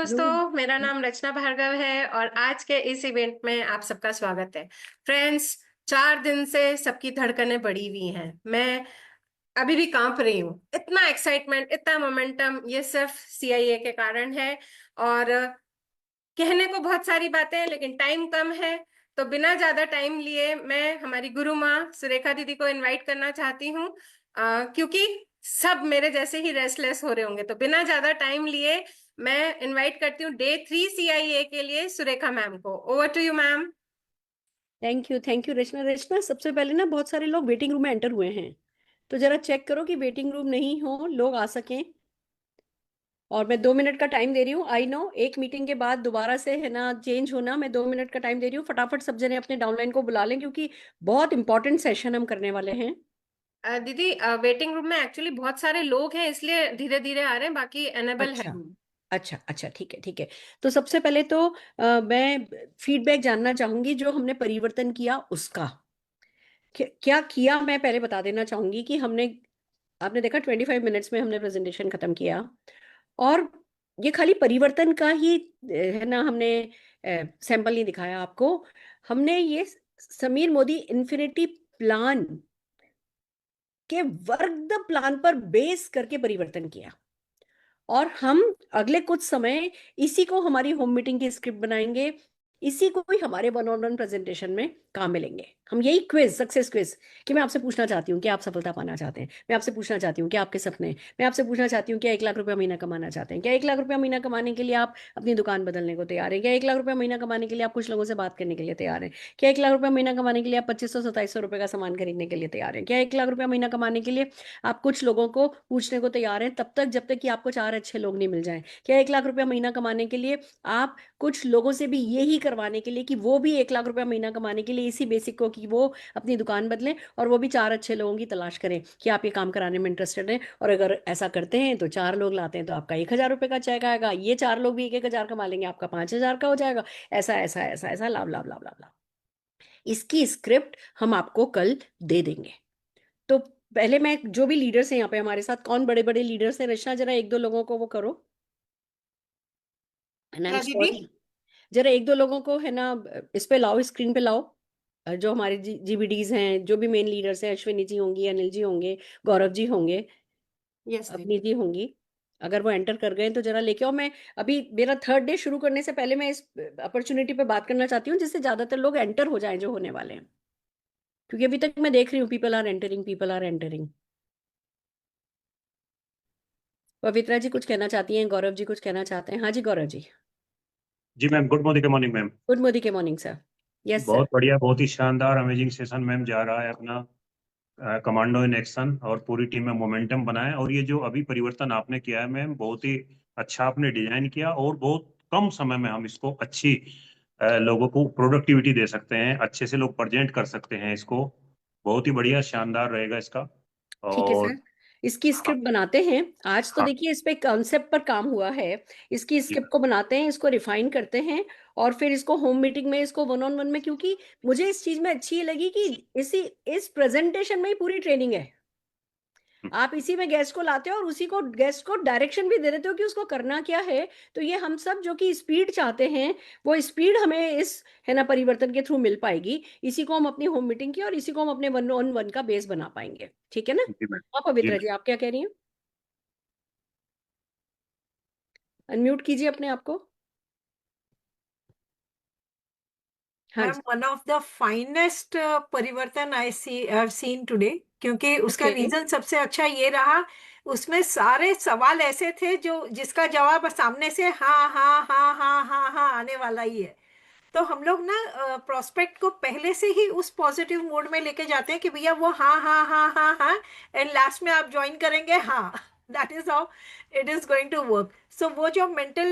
दोस्तों, मेरा नाम रचना भार्गव है और आज के इस इवेंट में आप सबका स्वागत है। फ्रेंड्स, 4 दिन से सबकी धड़कनें बढ़ी हुई हैं। मैं अभी भी कांप रही हूँ। इतना एक्साइटमेंट, इतना मोमेंटम, ये सिर्फ सीआईए के कारण है। और कहने को बहुत सारी बातें हैं लेकिन टाइम कम है। तो बिना ज्यादा टाइम लिए मैं हमारी गुरु माँ सुरेखा दीदी को इनवाइट करना चाहती हूँ, क्योंकि सब मेरे जैसे ही रेस्टलेस हो रहे होंगे। तो बिना ज्यादा टाइम लिए मैं इनवाइट करती हूँ डे 3 सीआईए के लिए सुरेखा मैम को। Over to you ma'am. Thank you Rachna. Rachna, सबसे पहले ना बहुत सारे लोग वेटिंग रूम में एंटर हुए हैं, तो जरा चेक करो कि वेटिंग रूम नहीं हो, लोग आ सकें। और मैं 2 मिनट का टाइम दे रही हूँ। आई नो एक मीटिंग के बाद दोबारा से है ना चेंज होना। मैं 2 मिनट का टाइम दे रही हूँ, फटाफट सब जने अपने डाउनलाइन को बुला लें क्योंकि बहुत इंपॉर्टेंट सेशन हम करने वाले हैं। दीदी, वेटिंग रूम में एक्चुअली बहुत सारे लोग हैं, इसलिए धीरे धीरे आ रहे हैं। बाकी एनेबल है अच्छा रूम। अच्छा अच्छा, ठीक है ठीक है। तो सबसे पहले तो मैं फीडबैक जानना चाहूंगी जो हमने परिवर्तन किया उसका। क्या किया मैं पहले बता देना चाहूंगी कि हमने, आपने देखा 25 मिनट्स में हमने प्रेजेंटेशन खत्म किया। और ये खाली परिवर्तन का ही है ना, हमने सैंपल नहीं दिखाया आपको। हमने ये समीर मोदी इन्फिनिटी प्लान के वर्क द प्लान पर बेस करके परिवर्तन किया। और हम अगले कुछ समय इसी को हमारी होम मीटिंग की स्क्रिप्ट बनाएंगे, इसी को ही हमारे वन ऑन वन प्रेजेंटेशन में काम में लेंगे। हम यही क्विज, सक्सेस क्विज, कि मैं आपसे पूछना चाहती हूँ कि आप सफलता पाना चाहते हैं, मैं आपसे पूछना चाहती हूँ कि आपके सपने, मैं आपसे पूछना चाहती हूँ क्या 1 लाख रुपया महीना कमाना चाहते हैं, क्या 1 लाख रुपया महीना कमाने के लिए आप अपनी दुकान बदलने को तैयार हैं, क्या 1 लाख रुपया महीना कमाने के लिए आप कुछ लोगों से बात करने के लिए तैयार हैं, क्या 1 लाख रुपया महीना कमाने के लिए आप 2500 2700 रुपए का सामान खरीदने के लिए तैयार हैं, क्या 1 लाख रुपया महीना कमाने के लिए आप कुछ लोगों को पूछने को तैयार हैं तब तक जब तक कि आपको 4 अच्छे लोग नहीं मिल जाएं, क्या 1 लाख रुपया महीना कमाने के लिए आप कुछ लोगों से भी यही करवाने के लिए कि वो भी 1 लाख रुपया महीना कमाने के लिए इसी बेसिक को कि वो अपनी दुकान बदलें और वो भी 4 अच्छे लोगों की तलाश करें कि आप ये काम कराने में इंटरेस्टेड हैं। और अगर ऐसा करते हैं तो 4 लोग लाते हैं तो आपका 1,000 रुपये का चेक आएगा, ये 4 लोग भी 1 1 हजार कमा लेंगे, आपका 5 हजार का हो जाएगा। ऐसा ऐसा ऐसा ऐसा लाभ लाभ लाभ लाभ लाभ। इसकी स्क्रिप्ट हम आपको कल दे देंगे। तो पहले मैं, जो भी लीडर्स हैं यहाँ पे हमारे साथ, कौन बड़े बड़े लीडर्स हैं, रचना जरा 1 2 लोगों को वो करो क्या अनाउंस दीदी? कौन। जरा 1 2 लोगों को है ना इस पे लाओ, स्क्रीन पे लाओ। जो हमारे जीबीडीज हैं, जो भी मेन लीडर्स हैं, अश्विनी जी होंगी, अनिल जी होंगे, गौरव जी होंगे, यस अपनी दीदी। जी होंगी। अगर वो एंटर कर गए तो जरा लेके आओ। मैं अभी मेरा थर्ड डे शुरू करने से पहले मैं इस अपॉर्चुनिटी पे बात करना चाहती हूँ जिससे ज्यादातर लोग एंटर हो जाएं जो होने वाले हैं, क्योंकि अभी तक मैं देख रही हूँ people are entering, people are entering. Pavitra ji कुछ कहना चाहती हैं, गौरव जी कुछ कहना चाहते हैं। हाँ जी गौरव जी। जी ma'am, good morning, good morning ma'am. Good morning के मॉर्निंग सर। Yes sir. बहुत बढ़िया, बहुत ही शानदार अमेजिंग सेशन मैम जा रहा है अपना। कमांडो इन एक्शन, और पूरी टीम में मोमेंटम बना है। और ये जो अभी परिवर्तन आपने किया है मैम, बहुत ही अच्छा आपने डिजाइन किया, और बहुत कम समय में हम इसको अच्छी लोगों को प्रोडक्टिविटी दे सकते हैं, अच्छे से लोग प्रेजेंट कर सकते हैं इसको। बहुत ही बढ़िया, शानदार रहेगा इसका। ठीक है और सर, इसकी हाँ, स्क्रिप्ट बनाते हैं। आज तो हाँ देखिए इस पे कॉन्सेप्ट पर काम हुआ है, इसकी जी स्क्रिप्ट को बनाते हैं, इसको रिफाइन करते हैं और फिर इसको होम मीटिंग में, इसको वन ऑन वन में, क्योंकि मुझे इस चीज में अच्छी ये लगी कि इस प्रेजेंटेशन में ही पूरी ट्रेनिंग है। मैम। आप इसी में गेस्ट को लाते हो और उसी को, गेस्ट को डायरेक्शन भी दे देते हो कि उसको करना क्या है। तो ये हम सब जो कि स्पीड चाहते हैं, वो स्पीड हमें इस है ना परिवर्तन के थ्रू मिल पाएगी। इसी को हम अपनी होम मीटिंग की और इसी को हम अपने वन ऑन वन का बेस बना पाएंगे। ठीक है ना। जी मैम। आप जी पवित्रा जी, मैम। आप क्या कह रही हैं? अनम्यूट कीजिए अपने आप को। हाँ मैम, जी। वन ऑफ द फाइनेस्ट परिवर्तन आई हैव सीन टुडे, क्योंकि उसका ओके। रीजन सबसे अच्छा ये रहा। उसमें सारे सवाल ऐसे थे जो जिसका जवाब सामने से हाँ हाँ हाँ हाँ हाँ हाँ आने वाला ही है। तो हम लोग ना प्रोस्पेक्ट को पहले से ही उस पॉजिटिव मोड में लेके जाते हैं कि भैया वो हाँ हाँ हाँ हाँ हाँ, एंड लास्ट में आप ज्वाइन करेंगे हाँ। That is how it is going to work. So वो जो मेंटल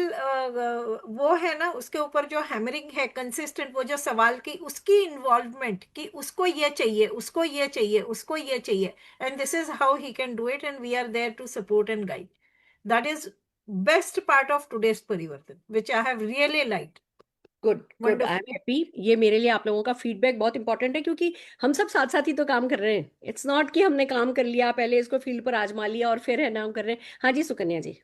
वो है ना, उसके ऊपर जो हैमरिंग है कंसिस्टेंट, वो जो सवाल की उसकी इन्वॉल्वमेंट कि उसको ये चाहिए, उसको ये चाहिए, उसको ये चाहिए, and this is how he can do it, and we are there to support and guide. That is best part of today's परिवर्तन which I have really liked. Good good, I am wonderful. Happy. ये मेरे लिए आप लोगों का feedback बहुत important है क्योंकि हम सब साथ साथ ही तो काम कर रहे हैं। इट्स नॉट कि हमने काम कर लिया पहले, इसको फील्ड पर आजमा लिया और फिर है ना हम कर रहे हैं। हाँ जी सुकन्या जी।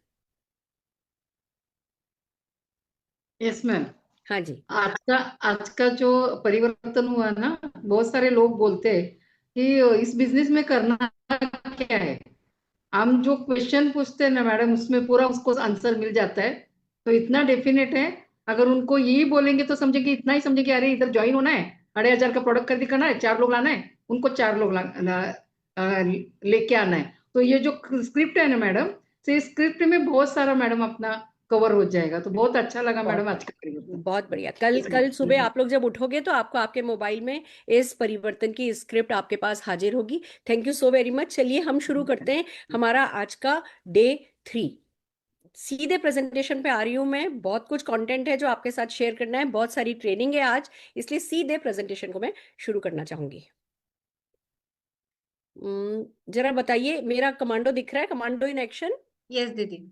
Yes ma'am. हाँ जी। आज का जो परिवर्तन हुआ ना, बहुत सारे लोग बोलते हैं कि इस बिजनेस में करना क्या है। हम जो क्वेश्चन पूछते हैं ना मैडम, उसमें पूरा उसको आंसर मिल जाता है। तो इतना डेफिनेट है, अगर उनको यही बोलेंगे तो समझेंगे, इतना ही समझेंगे, अरे इधर ज्वाइन होना है, 2,500 का प्रोडक्ट खरीदी करना है, 4 लोग लाना है, उनको 4 लोग लेके आना है। तो ये जो स्क्रिप्ट है ना मैडम, से स्क्रिप्ट में बहुत सारा मैडम अपना कवर हो जाएगा। तो बहुत अच्छा लगा मैडम आज का परिवर्तन। बहुत बढ़िया। कल सुबह आप लोग जब उठोगे तो आपको आपके मोबाइल में इस परिवर्तन की स्क्रिप्ट आपके पास हाजिर होगी। Thank you so very much. चलिए हम शुरू करते हैं हमारा आज का डे 3। सीधे प्रेजेंटेशन पे आ रही हूं मैं। बहुत कुछ कंटेंट है जो आपके साथ शेयर करना है, बहुत सारी ट्रेनिंग है आज, इसलिए सीधे प्रेजेंटेशन को मैं शुरू करना चाहूंगी। जरा बताइए, मेरा कमांडो दिख रहा है? Commando in action. यस दीदी।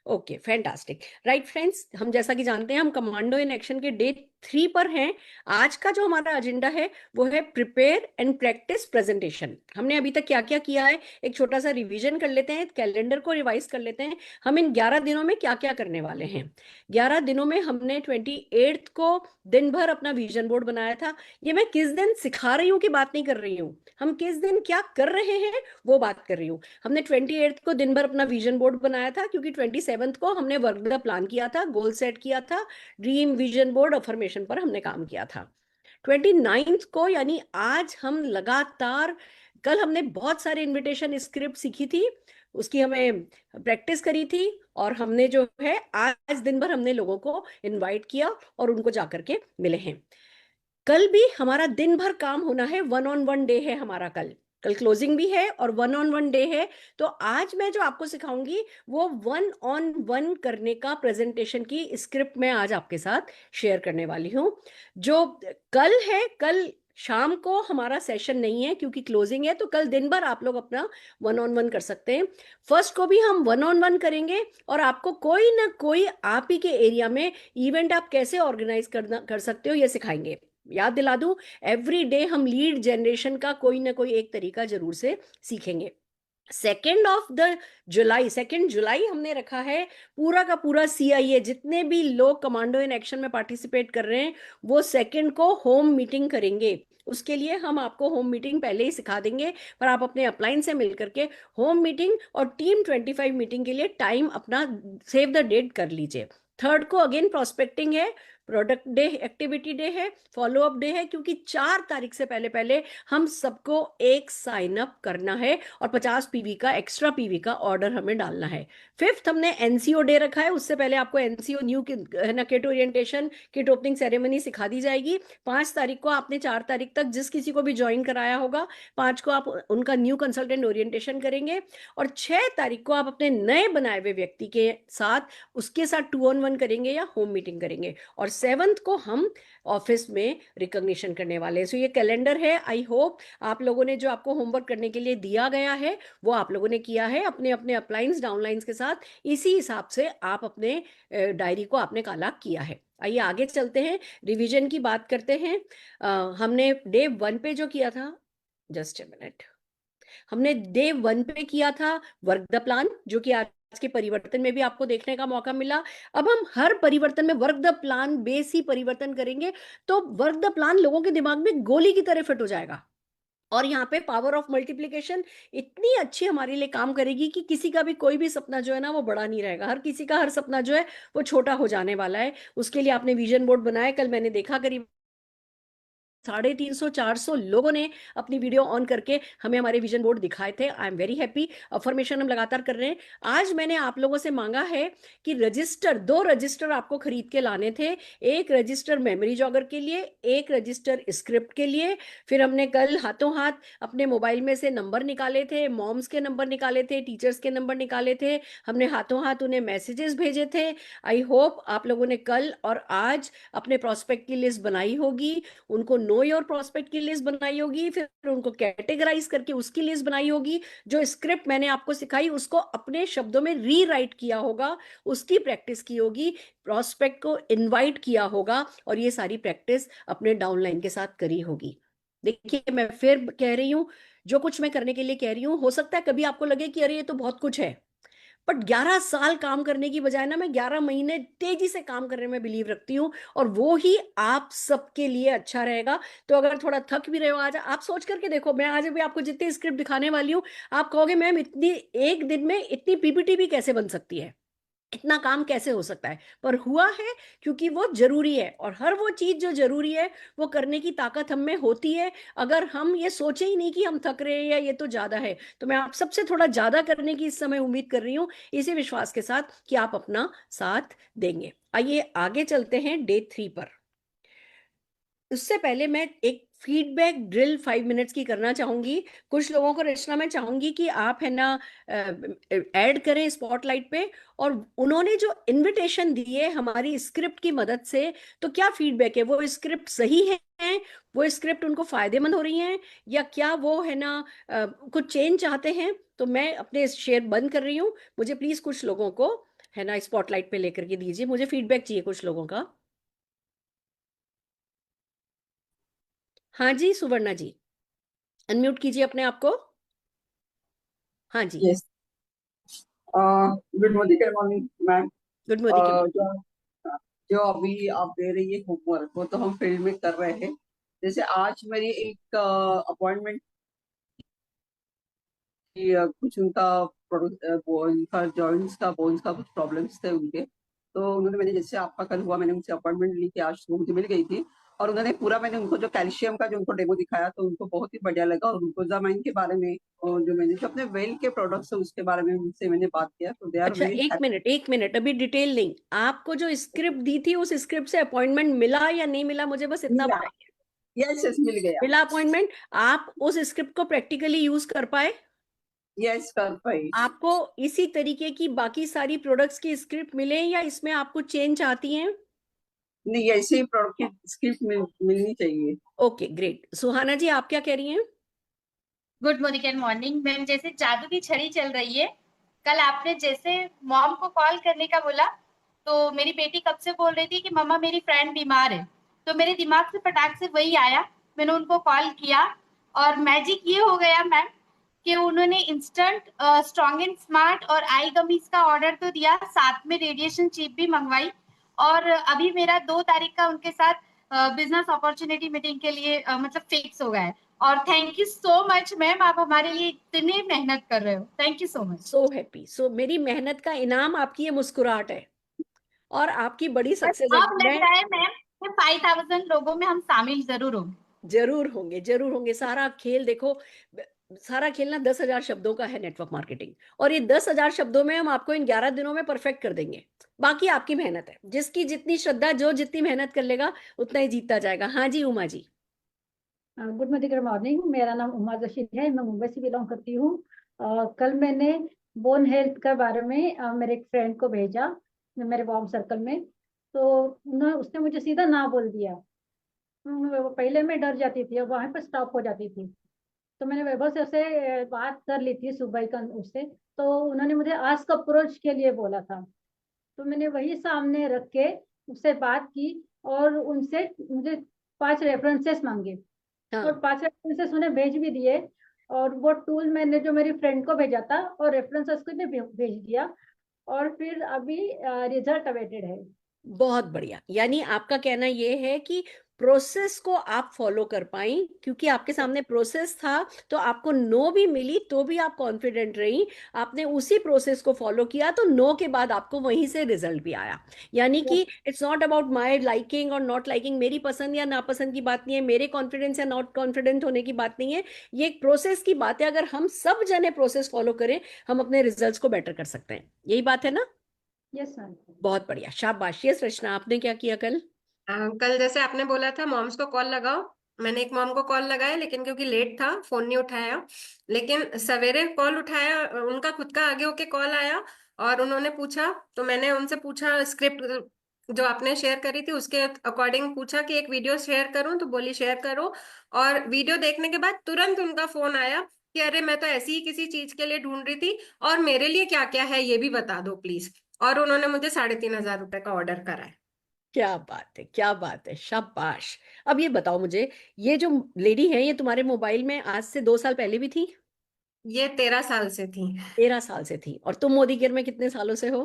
Okay, fantastic. राइट फ्रेंड्स, हम जैसा कि जानते हैं हम कमांडो इन एक्शन के डे 3 पर हैं। आज का जो हमारा एजेंडा है वो है प्रिपेयर एंड प्रैक्टिस प्रेजेंटेशन। हमने अभी तक क्या क्या किया है एक छोटा सा रिवीजन कर लेते हैं, कैलेंडर को रिवाइज कर लेते हैं। हम इन 11 दिनों में क्या क्या करने वाले हैं। 11 दिनों में हमने 28 को दिन भर अपना विजन बोर्ड बनाया था। ये मैं किस दिन सिखा रही हूँ की बात नहीं कर रही हूँ, हम किस दिन क्या कर रहे हैं वो बात कर रही हूँ। हमने 28 को दिन भर अपना विजन बोर्ड बनाया था, क्योंकि 27 को हमने वर्क द प्लान किया था, गोल सेट किया था, ड्रीम विजन बोर्ड अफर्मेशन पर हमने काम किया था। 29 को यानी आज हम लगातार, कल हमने बहुत सारे इनविटेशन स्क्रिप्ट सीखी थी, उसकी हमें प्रैक्टिस करी थी, और हमने जो है आज दिन भर हमने लोगों को इनवाइट किया और उनको जाकर के मिले हैं। कल भी हमारा दिन भर काम होना है, 1-on-1 डे है हमारा। कल क्लोजिंग भी है और 1-on-1 डे है। तो आज मैं जो आपको सिखाऊंगी वो 1-on-1 करने का प्रेजेंटेशन की स्क्रिप्ट मैं आज आपके साथ शेयर करने वाली हूँ। जो कल है, कल शाम को हमारा सेशन नहीं है क्योंकि क्लोजिंग है, तो कल दिन भर आप लोग अपना 1-on-1 कर सकते हैं। फर्स्ट को भी हम 1-on-1 करेंगे, और आपको कोई ना कोई आप ही के एरिया में इवेंट आप कैसे ऑर्गेनाइज कर सकते हो ये सिखाएंगे। याद दिला दूं, एवरी डे हम लीड जनरेशन का कोई ना कोई एक तरीका जरूर से सीखेंगे। 2 जुलाई हमने रखा है पूरा का पूरा CIA, जितने भी लोग कमांडो इन एक्शन में पार्टिसिपेट कर रहे हैं वो 2 को होम मीटिंग करेंगे। उसके लिए हम आपको होम मीटिंग पहले ही सिखा देंगे, पर आप अपने अपलाइन से मिलकर के होम मीटिंग और टीम 25 मीटिंग के लिए टाइम अपना सेव द डेट कर लीजिए। 3 को अगेन प्रोस्पेक्टिंग है, प्रोडक्ट डे, एक्टिविटी डे है, फॉलो अप डे है, क्योंकि 4 तारीख से पहले पहले हम सबको एक साइन अप करना है और 50 PV का एक्स्ट्रा PV का ऑर्डर हमें डालना है। 5th हमने NCO डे रखा है, उससे पहले आपको NCO न्यू है ना, kit orientation, kit opening ceremony सिखा दी जाएगी। 5 तारीख को आपने 4 तारीख तक जिस किसी को भी ज्वाइन कराया होगा, 5 को आप उनका न्यू कंसल्टेंट ओरिएंटेशन करेंगे, और 6 तारीख को आप अपने नए बनाए हुए व्यक्ति के साथ उसके साथ 2-on-1 करेंगे या होम मीटिंग करेंगे, और 7th को हम ऑफिस में रिकॉग्निशन करने वाले हैं। सो ये कैलेंडर है। आई होप आप लोगों ने जो आपको होमवर्क करने के लिए दिया गया है वो आप लोगों ने किया है अपने अपने अपलाइंस डाउनलाइंस के साथ। इसी हिसाब से आप अपने डायरी को आपने काला किया है। आइए आगे चलते हैं, रिवीजन की बात करते हैं। हमने डे 1 पे जो किया था, जस्ट ए मिनट, हमने डे 1 पे किया था वर्क द प्लान, जो कि आज के परिवर्तन में भी आपको देखने का मौका मिला। अब हम हर परिवर्तन में वर्क द प्लान बेस ही परिवर्तन करेंगे, तो वर्क द प्लान लोगों के दिमाग में गोली की तरह फिट हो जाएगा। और यहाँ पे पावर ऑफ मल्टीप्लिकेशन इतनी अच्छी हमारे लिए काम करेगी कि किसी का भी कोई भी सपना जो है ना वो बड़ा नहीं रहेगा, हर किसी का हर सपना जो है वो छोटा हो जाने वाला है। उसके लिए आपने विजन बोर्ड बनाया, कल मैंने देखा करीब 350-400 लोगों ने अपनी वीडियो ऑन करके हमें हमारे विजन बोर्ड दिखाए थे। I am very happy. Affirmation हम लगातार कर रहे हैं। आज मैंने आप लोगों से मांगा है कि रजिस्टर, 2 रजिस्टर आपको खरीद के लाने थे। एक रजिस्टर मेमोरी जॉगर के लिए, एक रजिस्टर स्क्रिप्ट के लिए। फिर हमने कल हाथों हाथ अपने मोबाइल में से नंबर निकाले थे, मॉम्स के नंबर निकाले थे, टीचर्स के नंबर निकाले थे, हमने हाथों हाथ उन्हें मैसेजेस भेजे थे। आई होप आप लोगों ने कल और आज अपने प्रोस्पेक्ट की लिस्ट बनाई होगी, उनको नो योर प्रोस्पेक्ट की लिस्ट बनाई होगी, फिर उनको कैटेगराइज करके उसकी लिस्ट बनाई होगी। जो स्क्रिप्ट मैंने आपको सिखाई उसको अपने शब्दों में रीराइट किया होगा, उसकी प्रैक्टिस की होगी, प्रोस्पेक्ट को इनवाइट किया होगा, और ये सारी प्रैक्टिस अपने डाउनलाइन के साथ करी होगी। देखिए मैं फिर कह रही हूं, जो कुछ मैं करने के लिए कह रही हूं, हो सकता है कभी आपको लगे कि अरे ये तो बहुत कुछ है, बट 11 साल काम करने की बजाय ना मैं 11 महीने तेजी से काम करने में बिलीव रखती हूँ, और वो ही आप सबके लिए अच्छा रहेगा। तो अगर थोड़ा थक भी रहे हो आज, आप सोच करके देखो, मैं आज भी आपको जितनी स्क्रिप्ट दिखाने वाली हूँ, आप कहोगे मैम इतनी एक दिन में इतनी पीपीटी भी कैसे बन सकती है, इतना काम कैसे हो सकता है, पर हुआ है क्योंकि वो जरूरी है। और हर वो चीज जो जरूरी है वो करने की ताकत हम में होती है, अगर हम ये सोचे ही नहीं कि हम थक रहे हैं या ये तो ज्यादा है। तो मैं आप सबसे थोड़ा ज्यादा करने की इस समय उम्मीद कर रही हूँ, इसी विश्वास के साथ कि आप अपना साथ देंगे। आइए आगे चलते हैं डे 3 पर। उससे पहले मैं एक फीडबैक ड्रिल 5 मिनट्स की करना चाहूंगी। कुछ लोगों को रचना मैं चाहूंगी कि आप है ना ऐड करें स्पॉटलाइट पे, और उन्होंने जो इनविटेशन दी है हमारी स्क्रिप्ट की मदद से, तो क्या फीडबैक है, वो स्क्रिप्ट सही है, वो स्क्रिप्ट उनको फायदेमंद हो रही है, या क्या वो है ना कुछ चेंज चाहते हैं। तो मैं अपने शेयर बंद कर रही हूँ, मुझे प्लीज कुछ लोगों को है ना स्पॉटलाइट पे लेकर के दीजिए, मुझे फीडबैक चाहिए कुछ लोगों का। हाँ जी सुवर्णा जी, अनम्यूट कीजिए अपने आप को। हाँ जी। Yes, good morning, good morning ma'am. Good morning. जो जो अभी आप दे रही है होमवर्क, वो तो हम फील्ड में कर रहे हैं। जैसे आज मेरी एक अपॉइंटमेंट की, कुछ उनका उनका जॉइंट्स का, बोन्स का कुछ प्रॉब्लम्स थे उनके। तो उन्होंने, मैंने जैसे आपका कल हुआ, मैंने उनसे अपॉइंटमेंट ली थी, आज वो मुझे मिल गई थी। और उन्होंने पूरा, मैंने उनको जो कैल्शियम का जो उनको डेमो दिखाया, तो उनको बहुत ही बढ़िया लगा। और ग्लूकोजामाइन के बारे में, और जो मैंने जो अपने वेल के प्रोडक्ट्स है उसके बारे में उनसे मैंने बात किया, तो दे आर अच्छा, वेरी एक मिनट, अभी डिटेल नहीं, आपको जो स्क्रिप्ट दी थी उस स्क्रिप्ट से अपॉइंटमेंट मिला या नहीं मिला, मुझे बस इतना मिला। बताइए। यस यस, मिल गया। मिला अपॉइंटमेंट। आप उस स्क्रिप्ट को प्रैक्टिकली यूज कर पाए? यस, कर पाई। आपको इसी तरीके की बाकी सारी प्रोडक्ट्स की स्क्रिप्ट मिले, या इसमें आपको चेंज आती हैं? नहीं, ऐसे ही प्रोडक्ट की स्क्रिप्ट मिलनी चाहिए। Okay great. सुहाना जी आप क्या कह रही हैं? Good morning and morning ma'am. जैसे जादू की छड़ी चल रही है, कल आपने जैसे मॉम को कॉल करने का बोला, तो मेरी बेटी कब से बोल रही थी कि मम्मा मेरी फ्रेंड बीमार है, तो मेरे दिमाग से फटाक से वही आया, मैंने उनको कॉल किया। और मैजिक ये हो गया मैम कि उन्होंने इंस्टेंट स्ट्रॉन्ग एंड स्मार्ट और आई गमीज का ऑर्डर तो दिया, साथ में रेडिएशन चिप भी मंगवाई। और अभी मेरा 2 तारीख का उनके साथ बिजनेस अपॉर्चुनिटी मीटिंग के लिए मतलब फिक्स हो गया है। और thank you so much ma'am, आप हमारे लिए इतनी मेहनत कर रहे हो, thank you so much. So happy. So मेरी मेहनत का इनाम आपकी ये मुस्कुराहट है, और आपकी बड़ी सक्सेस है। अब लग मैं रहा है मैम कि 5,000 लोगों में हम शामिल जरूर होंगे। जरूर होंगे, जरूर होंगे। सारा खेल देखो, सारा खेल ना 10,000 शब्दों का है नेटवर्क मार्केटिंग, और ये 10,000 शब्दों में हम आपको इन 11 दिनों में परफेक्ट कर देंगे। बाकी आपकी मेहनत है, जिसकी जितनी श्रद्धा, जो जितनी मेहनत कर लेगा उतना ही जीतता जाएगा। हाँ जी उमा जी। गुड मॉर्निंग, मेरा नाम उमा जोशी है, मैं मुंबई से बिलोंग करती हूँ। कल मैंने बोन हेल्थ के बारे में मेरे एक फ्रेंड को भेजा, मेरे वार्म सर्कल में, तो उसने मुझे सीधा ना बोल दिया। पहले मैं डर जाती थी, अब वहां पर स्टॉप हो जाती थी। तो मैंने वैभव से उससे बात कर ली थी सुबह का उससे, तो उन्होंने मुझे आस्क अप्रोच के लिए बोला था। तो मैंने वही सामने रख के उससे बात की, और उनसे मुझे 5 रेफरेंसेस मांगे, हाँ और 5 रेफरेंसेस उन्हें भेज भी दिए। और वो टूल मैंने जो मेरी फ्रेंड को भेजा था, और रेफरेंसेस को भी भेज दिया, और फिर अभी रिजल्ट अवेटेड है। बहुत बढ़िया। यानी आपका कहना यह है कि प्रोसेस को आप फॉलो कर पाई, क्योंकि आपके सामने प्रोसेस था, तो आपको नो भी मिली तो भी आप कॉन्फिडेंट रही, आपने उसी प्रोसेस को फॉलो किया, तो नो के बाद आपको वहीं से रिजल्ट भी आया। यानी कि it's not about my liking और नॉट लाइकिंग, मेरी पसंद या नापसंद की बात नहीं है, मेरे कॉन्फिडेंस या नॉट कॉन्फिडेंट होने की बात नहीं है, ये एक प्रोसेस की बात है। अगर हम सब जने प्रोसेस फॉलो करें, हम अपने रिजल्ट्स को बेटर कर सकते हैं। यही बात है ना? Yes ma'am. बहुत बढ़िया, शाबाश। यस रचना, आपने क्या किया कल? कल जैसे आपने बोला था मॉम्स को कॉल लगाओ, मैंने एक मॉम को कॉल लगाया, लेकिन क्योंकि लेट था फोन नहीं उठाया। लेकिन सवेरे कॉल उठाया, उनका खुद का आगे होके कॉल आया, और उन्होंने पूछा, तो मैंने उनसे पूछा स्क्रिप्ट जो आपने शेयर करी थी उसके अकॉर्डिंग पूछा कि एक वीडियो शेयर करूं, तो बोली शेयर करो। और वीडियो देखने के बाद तुरंत उनका फोन आया कि अरे मैं तो ऐसी ही किसी चीज के लिए ढूंढ रही थी, और मेरे लिए क्या क्या है ये भी बता दो प्लीज। और उन्होंने मुझे 3,500 रुपए का ऑर्डर करा है। क्या बात है, क्या बात है, शाबाश। अब ये बताओ मुझे, ये जो लेडी है ये तुम्हारे मोबाइल में आज से 2 साल पहले भी थी? ये 13 साल से थी। 13 साल से थी। और तुम मोदी केयर में कितने सालों से हो?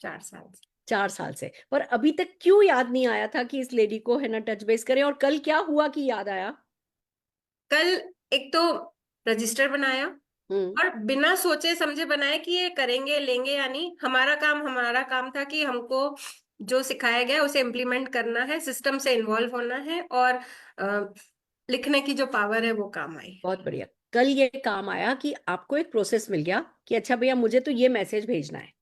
4 साल से। 4 साल से। पर अभी तक क्यों याद नहीं आया था कि इस लेडी को है ना टच बेस करें? और कल क्या हुआ कि याद आया? कल एक तो रजिस्टर बनाया और बिना सोचे समझे बनाया कि ये करेंगे लेंगे या नहीं। हमारा काम था कि हमको जो सिखाया गया उसे इम्प्लीमेंट करना है, सिस्टम से इन्वॉल्व होना है, और लिखने की जो पावर है वो काम आई। बहुत बढ़िया। कल ये काम आया कि आपको एक प्रोसेस मिल गया कि अच्छा भैया मुझे तो ये मैसेज भेजना है,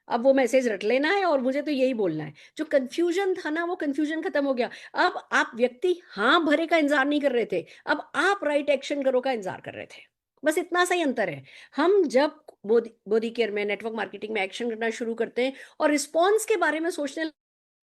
अब वो मैसेज रट लेना है और मुझे तो यही बोलना है। जो कंफ्यूजन था ना, वो कंफ्यूजन खत्म हो गया। अब आप व्यक्ति हाँ भरे का इंतजार नहीं कर रहे थे, अब आप राइट एक्शन करो का इंतजार कर रहे थे। बस इतना सा ही अंतर है। हम जब बॉडी केयर में, नेटवर्क मार्केटिंग में एक्शन करना शुरू करते हैं और रिस्पॉन्स के बारे में सोचने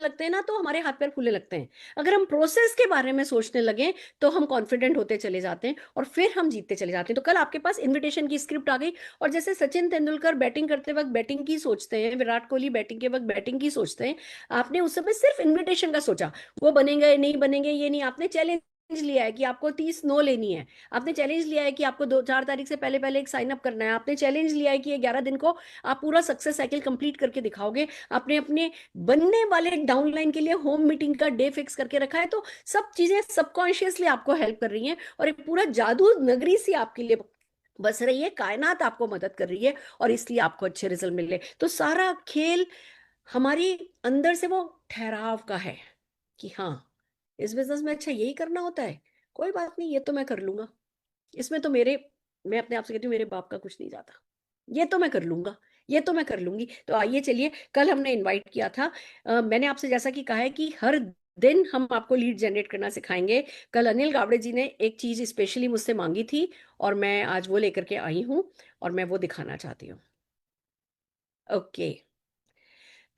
लगते हैं ना, तो हमारे हाथ पैर फूलने लगते हैं। अगर हम प्रोसेस के बारे में सोचने लगे तो हम कॉन्फिडेंट होते चले जाते हैं और फिर हम जीतते चले जाते हैं। तो कल आपके पास इनविटेशन की स्क्रिप्ट आ गई, और जैसे सचिन तेंदुलकर बैटिंग करते वक्त बैटिंग की सोचते हैं, विराट कोहली बैटिंग के वक्त बैटिंग की सोचते हैं, आपने उस समय सिर्फ इन्विटेशन का सोचा। वो बनेंगे नहीं बनेंगे ये नहीं, आपने चैलेंज लिया है कि आपको 30 नो लेनी है, आपने चैलेंज लिया है कि आपको 4 तारीख से पहले पहले एक साइन अप करना है, आपने चैलेंज लिया है कि 11 दिन को आप पूरा सक्सेस साइकिल कंप्लीट करके दिखाओगे, आपने अपने बनने वाले डाउनलाइन के लिए होम मीटिंग का डे फिक्स करके रखा है। तो सब चीजें सबकॉन्शियसली आपको हेल्प कर रही हैं और एक पूरा जादू नगरी सी आपके लिए बस रही है, कायनात आपको मदद कर रही है और इसलिए आपको अच्छे रिजल्ट मिल रहे। तो सारा खेल हमारी अंदर से वो ठहराव का है कि हाँ इस बिजनेस में अच्छा यही करना होता है, कोई बात नहीं, ये तो मैं कर लूंगा, इसमें तो मैं अपने आप से कहती हूँ मेरे बाप का कुछ नहीं जाता, ये तो मैं कर लूंगा, ये तो मैं कर लूंगी। तो आइए चलिए, कल हमने इनवाइट किया था, मैंने आपसे जैसा कि कहा है कि हर दिन हम आपको लीड जनरेट करना सिखाएंगे। कल अनिल गावड़े जी ने एक चीज स्पेशली मुझसे मांगी थी और मैं आज वो लेकर के आई हूं और मैं वो दिखाना चाहती हूँ। ओके,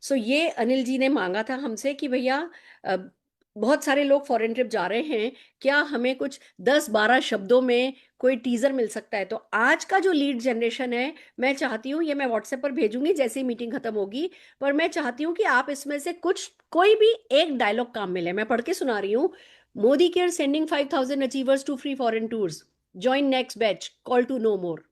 सो ये अनिल जी ने मांगा था हमसे कि भैया बहुत सारे लोग फॉरेन ट्रिप जा रहे हैं, क्या हमें कुछ 10-12 शब्दों में कोई टीजर मिल सकता है? तो आज का जो लीड जनरेशन है, मैं चाहती हूँ, ये मैं व्हाट्सएप पर भेजूंगी जैसे ही मीटिंग खत्म होगी, पर मैं चाहती हूँ कि आप इसमें से कोई भी एक डायलॉग काम मिले। मैं पढ़ के सुना रही हूँ। Modi care sending 5,000 achievers to free foreign tours, join next batch, call to know more.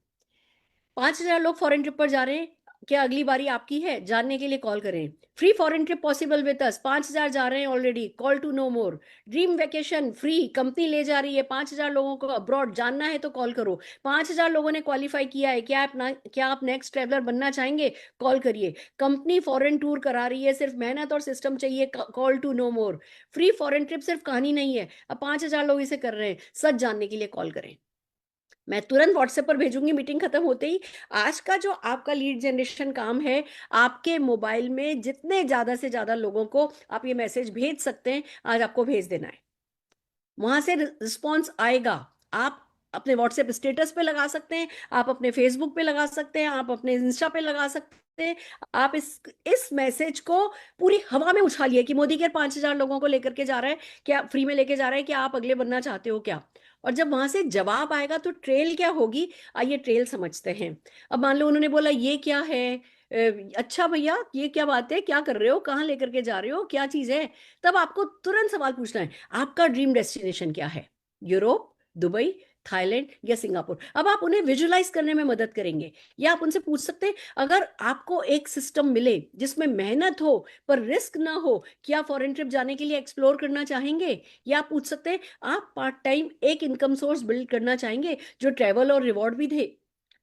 5,000 लोग फॉरेन ट्रिप पर जा रहे हैं, क्या अगली बारी आपकी है? जानने के लिए कॉल करें। Free foreign trip possible with us, 5,000 जा रहे हैं already, call to know more. Dream vacation free, company ले जा रही है 5,000 लोगों को अब्रॉड, जानना है तो कॉल करो। 5,000 लोगों ने क्वालिफाई किया है, क्या आप नेक्स्ट ट्रेवलर बनना चाहेंगे? कॉल करिए। कंपनी फॉरेन टूर करा रही है, सिर्फ मेहनत और सिस्टम चाहिए, call to know more. Free foreign trip सिर्फ कहानी नहीं है, अब 5,000 लोग इसे कर रहे हैं, सच जानने के लिए कॉल करें। मैं तुरंत व्हाट्सएप पर भेजूंगी मीटिंग खत्म होते ही। आज का जो आपका लीड जनरेशन काम है, आपके मोबाइल में जितने ज्यादा से ज्यादा लोगों को आप ये मैसेज भेज सकते हैं, आज आपको भेज देना है। वहां से रिस्पॉन्स आएगा। आप अपने व्हाट्सएप स्टेटस पे लगा सकते हैं, आप अपने फेसबुक पे लगा सकते हैं, आप अपने इंस्टा पे लगा सकते हैं। आप इस मैसेज को पूरी हवा में उछालिए कि मोदी केयर 5,000 लोगों को लेकर के जा रहा है, क्या फ्री में लेके जा रहा है, क्या आप अगले बनना चाहते हो क्या? और जब वहां से जवाब आएगा तो ट्रेल क्या होगी, आइए ट्रेल समझते हैं। अब मान लो उन्होंने बोला ये क्या है, अच्छा भैया ये क्या बात है, क्या कर रहे हो, कहाँ लेकर के जा रहे हो, क्या चीज है? तब आपको तुरंत सवाल पूछना है, आपका ड्रीम डेस्टिनेशन क्या है? यूरोप, दुबई, थाईलैंड या सिंगापुर? अब आप उन्हें विजुलाइज करने में मदद करेंगे, या आप उनसे पूछ सकते हैं अगर आपको एक सिस्टम मिले जिसमें मेहनत हो पर रिस्क ना हो, क्या फॉरेन ट्रिप जाने के लिए एक्सप्लोर करना चाहेंगे? या आप पूछ सकते हैं आप पार्ट टाइम एक इनकम सोर्स बिल्ड करना चाहेंगे जो ट्रेवल और रिवॉर्ड भी दे?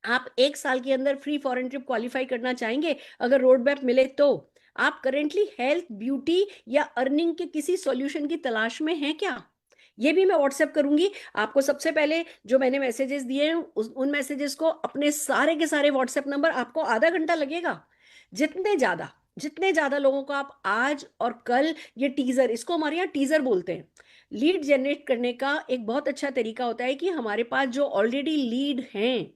आप 1 साल के अंदर फ्री फॉरेन ट्रिप क्वालिफाई करना चाहेंगे अगर रोड मैप मिले तो? आप करेंटली हेल्थ, ब्यूटी या अर्निंग के किसी सॉल्यूशन की तलाश में हैं क्या? ये भी मैं व्हाट्सएप करूंगी आपको। सबसे पहले जो मैंने मैसेजेस दिए हैं उन मैसेजेस को अपने सारे के सारे व्हाट्सएप नंबर, आपको आधा घंटा लगेगा। जितने ज्यादा लोगों को आप आज और कल ये टीजर, इसको हमारे यहाँ टीजर बोलते हैं, लीड जनरेट करने का एक बहुत अच्छा तरीका होता है कि हमारे पास जो ऑलरेडी लीड हैं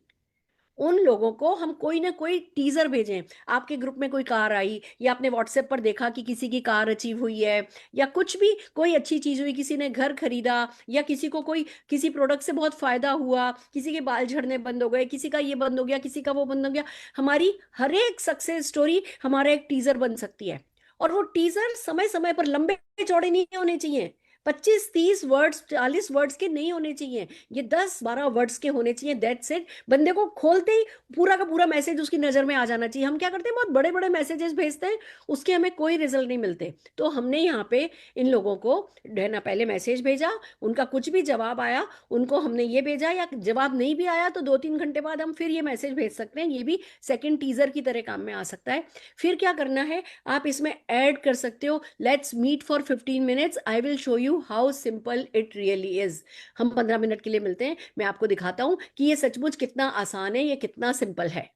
उन लोगों को हम कोई ना कोई टीजर भेजें। आपके ग्रुप में कोई कार आई, या आपने व्हाट्सएप पर देखा कि किसी की कार अचीव हुई है, या कुछ भी कोई अच्छी चीज हुई, किसी ने घर खरीदा, या किसी को किसी प्रोडक्ट से बहुत फायदा हुआ, किसी के बाल झड़ने बंद हो गए, किसी का ये बंद हो गया, किसी का वो बंद हो गया। हमारी हर एक सक्सेस स्टोरी हमारा एक टीजर बन सकती है। और वो टीजर समय समय पर लंबे चौड़े नहीं होने चाहिए, 25-30 वर्ड्स, 40 वर्ड्स के नहीं होने चाहिए, ये 10-12 वर्ड्स के होने चाहिए। That's it. बंदे को खोलते ही पूरा का पूरा मैसेज उसकी नजर में आ जाना चाहिए। हम क्या करते हैं, बहुत बड़े बड़े मैसेजेस भेजते हैं, उसके हमें कोई रिजल्ट नहीं मिलते। तो हमने यहाँ पे इन लोगों को ना पहले मैसेज भेजा, उनका कुछ भी जवाब आया, उनको हमने ये भेजा, या जवाब नहीं भी आया तो 2-3 घंटे बाद हम फिर ये मैसेज भेज सकते हैं। ये भी सेकंड टीजर की तरह काम में आ सकता है। फिर क्या करना है, आप इसमें ऐड कर सकते हो, let's meet for 15 minutes, I will show you how simple it really is. हम 15 मिनट के लिए मिलते हैं, मैं आपको दिखाता हूं कि ये सचमुच कितना आसान है, ये कितना सिंपल है।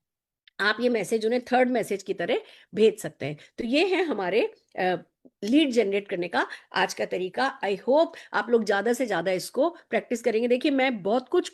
आप ये मैसेज उन्हें थर्ड मैसेज की तरह भेज सकते हैं। तो ये है हमारे लीड जनरेट करने का आज का तरीका। आई होप आप लोग ज्यादा से ज्यादा इसको प्रैक्टिस करेंगे। देखिए, मैं बहुत कुछ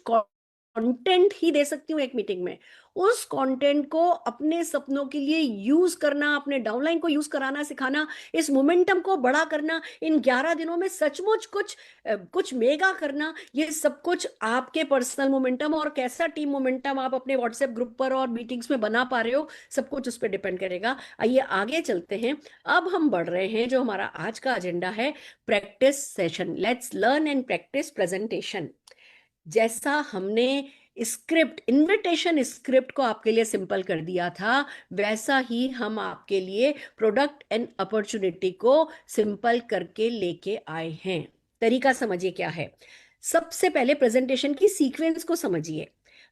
कंटेंट ही दे सकती हूँ एक मीटिंग में, उस कंटेंट को अपने सपनों के लिए यूज करना, अपने डाउनलाइन को यूज कराना सिखाना, इस मोमेंटम को बड़ा करना, इन 11 दिनों में सचमुच कुछ मेगा करना, ये सब कुछ आपके पर्सनल मोमेंटम और कैसा टीम मोमेंटम आप अपने व्हाट्सएप ग्रुप पर और मीटिंग्स में बना पा रहे हो, सब कुछ उस पर डिपेंड करेगा। आइए आगे चलते हैं। अब हम बढ़ रहे हैं, जो हमारा आज का एजेंडा है, practice session. Let's learn and practice presentation. जैसा हमने स्क्रिप्ट, इनविटेशन स्क्रिप्ट को आपके लिए सिंपल कर दिया था, वैसा ही हम आपके लिए प्रोडक्ट एंड अपॉर्चुनिटी को सिंपल करके लेके आए हैं। तरीका समझिए क्या है। सबसे पहले प्रेजेंटेशन की सीक्वेंस को समझिए।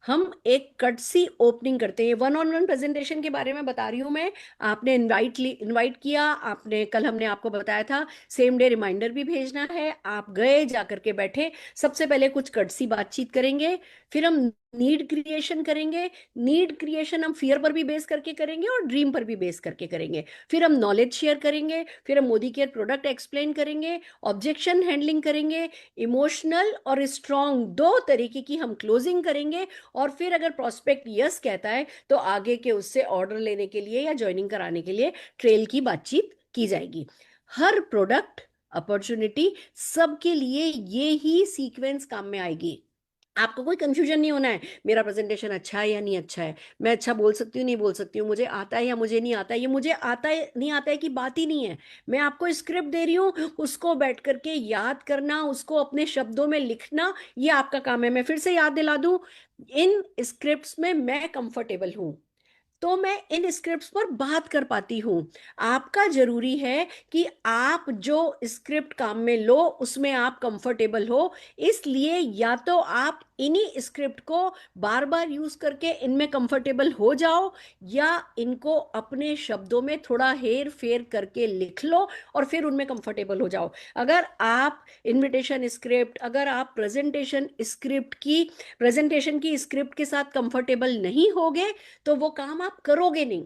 हम एक कटसी ओपनिंग करते हैं। 1-on-1 प्रेजेंटेशन के बारे में बता रही हूं मैं। आपने इनवाइट किया, आपने कल हमने आपको बताया था सेम डे रिमाइंडर भी भेजना है, आप गए, जाकर के बैठे। सबसे पहले कुछ कटसी बातचीत करेंगे, फिर हम नीड क्रिएशन करेंगे। नीड क्रिएशन हम फियर पर भी बेस करके करेंगे और ड्रीम पर भी बेस करके करेंगे। फिर हम नॉलेज शेयर करेंगे, फिर हम मोदी केयर प्रोडक्ट एक्सप्लेन करेंगे, ऑब्जेक्शन हैंडलिंग करेंगे, इमोशनल और स्ट्रॉन्ग, 2 तरीके की हम क्लोजिंग करेंगे। और फिर अगर प्रोस्पेक्ट यस कहता है तो आगे के उससे ऑर्डर लेने के लिए या ज्वाइनिंग कराने के लिए ट्रेल की बातचीत की जाएगी। हर प्रोडक्ट अपॉर्चुनिटी सबके लिए ये ही सीक्वेंस काम में आएगी। आपको कोई कंफ्यूजन नहीं होना है, मेरा प्रेजेंटेशन अच्छा है या नहीं अच्छा है, मैं अच्छा बोल सकती हूँ नहीं बोल सकती हूँ, मुझे आता है या मुझे नहीं आता है। ये मुझे आता है नहीं आता है की बात ही नहीं है। मैं आपको स्क्रिप्ट दे रही हूँ, उसको बैठ करके याद करना, उसको अपने शब्दों में लिखना, ये आपका काम है। मैं फिर से याद दिला दूं, इन स्क्रिप्ट्स में मैं कंफर्टेबल हूं, तो मैं इन स्क्रिप्ट्स पर बात कर पाती हूं। आपका जरूरी है कि आप जो स्क्रिप्ट काम में लो उसमें आप कंफर्टेबल हो। इसलिए या तो आप इन्हीं स्क्रिप्ट को बार बार यूज करके इनमें कंफर्टेबल हो जाओ, या इनको अपने शब्दों में थोड़ा हेर फेर करके लिख लो और फिर उनमें कंफर्टेबल हो जाओ। अगर आप इनविटेशन स्क्रिप्ट, अगर आप प्रेजेंटेशन की स्क्रिप्ट के साथ कंफर्टेबल नहीं होगे तो वो काम आप करोगे नहीं।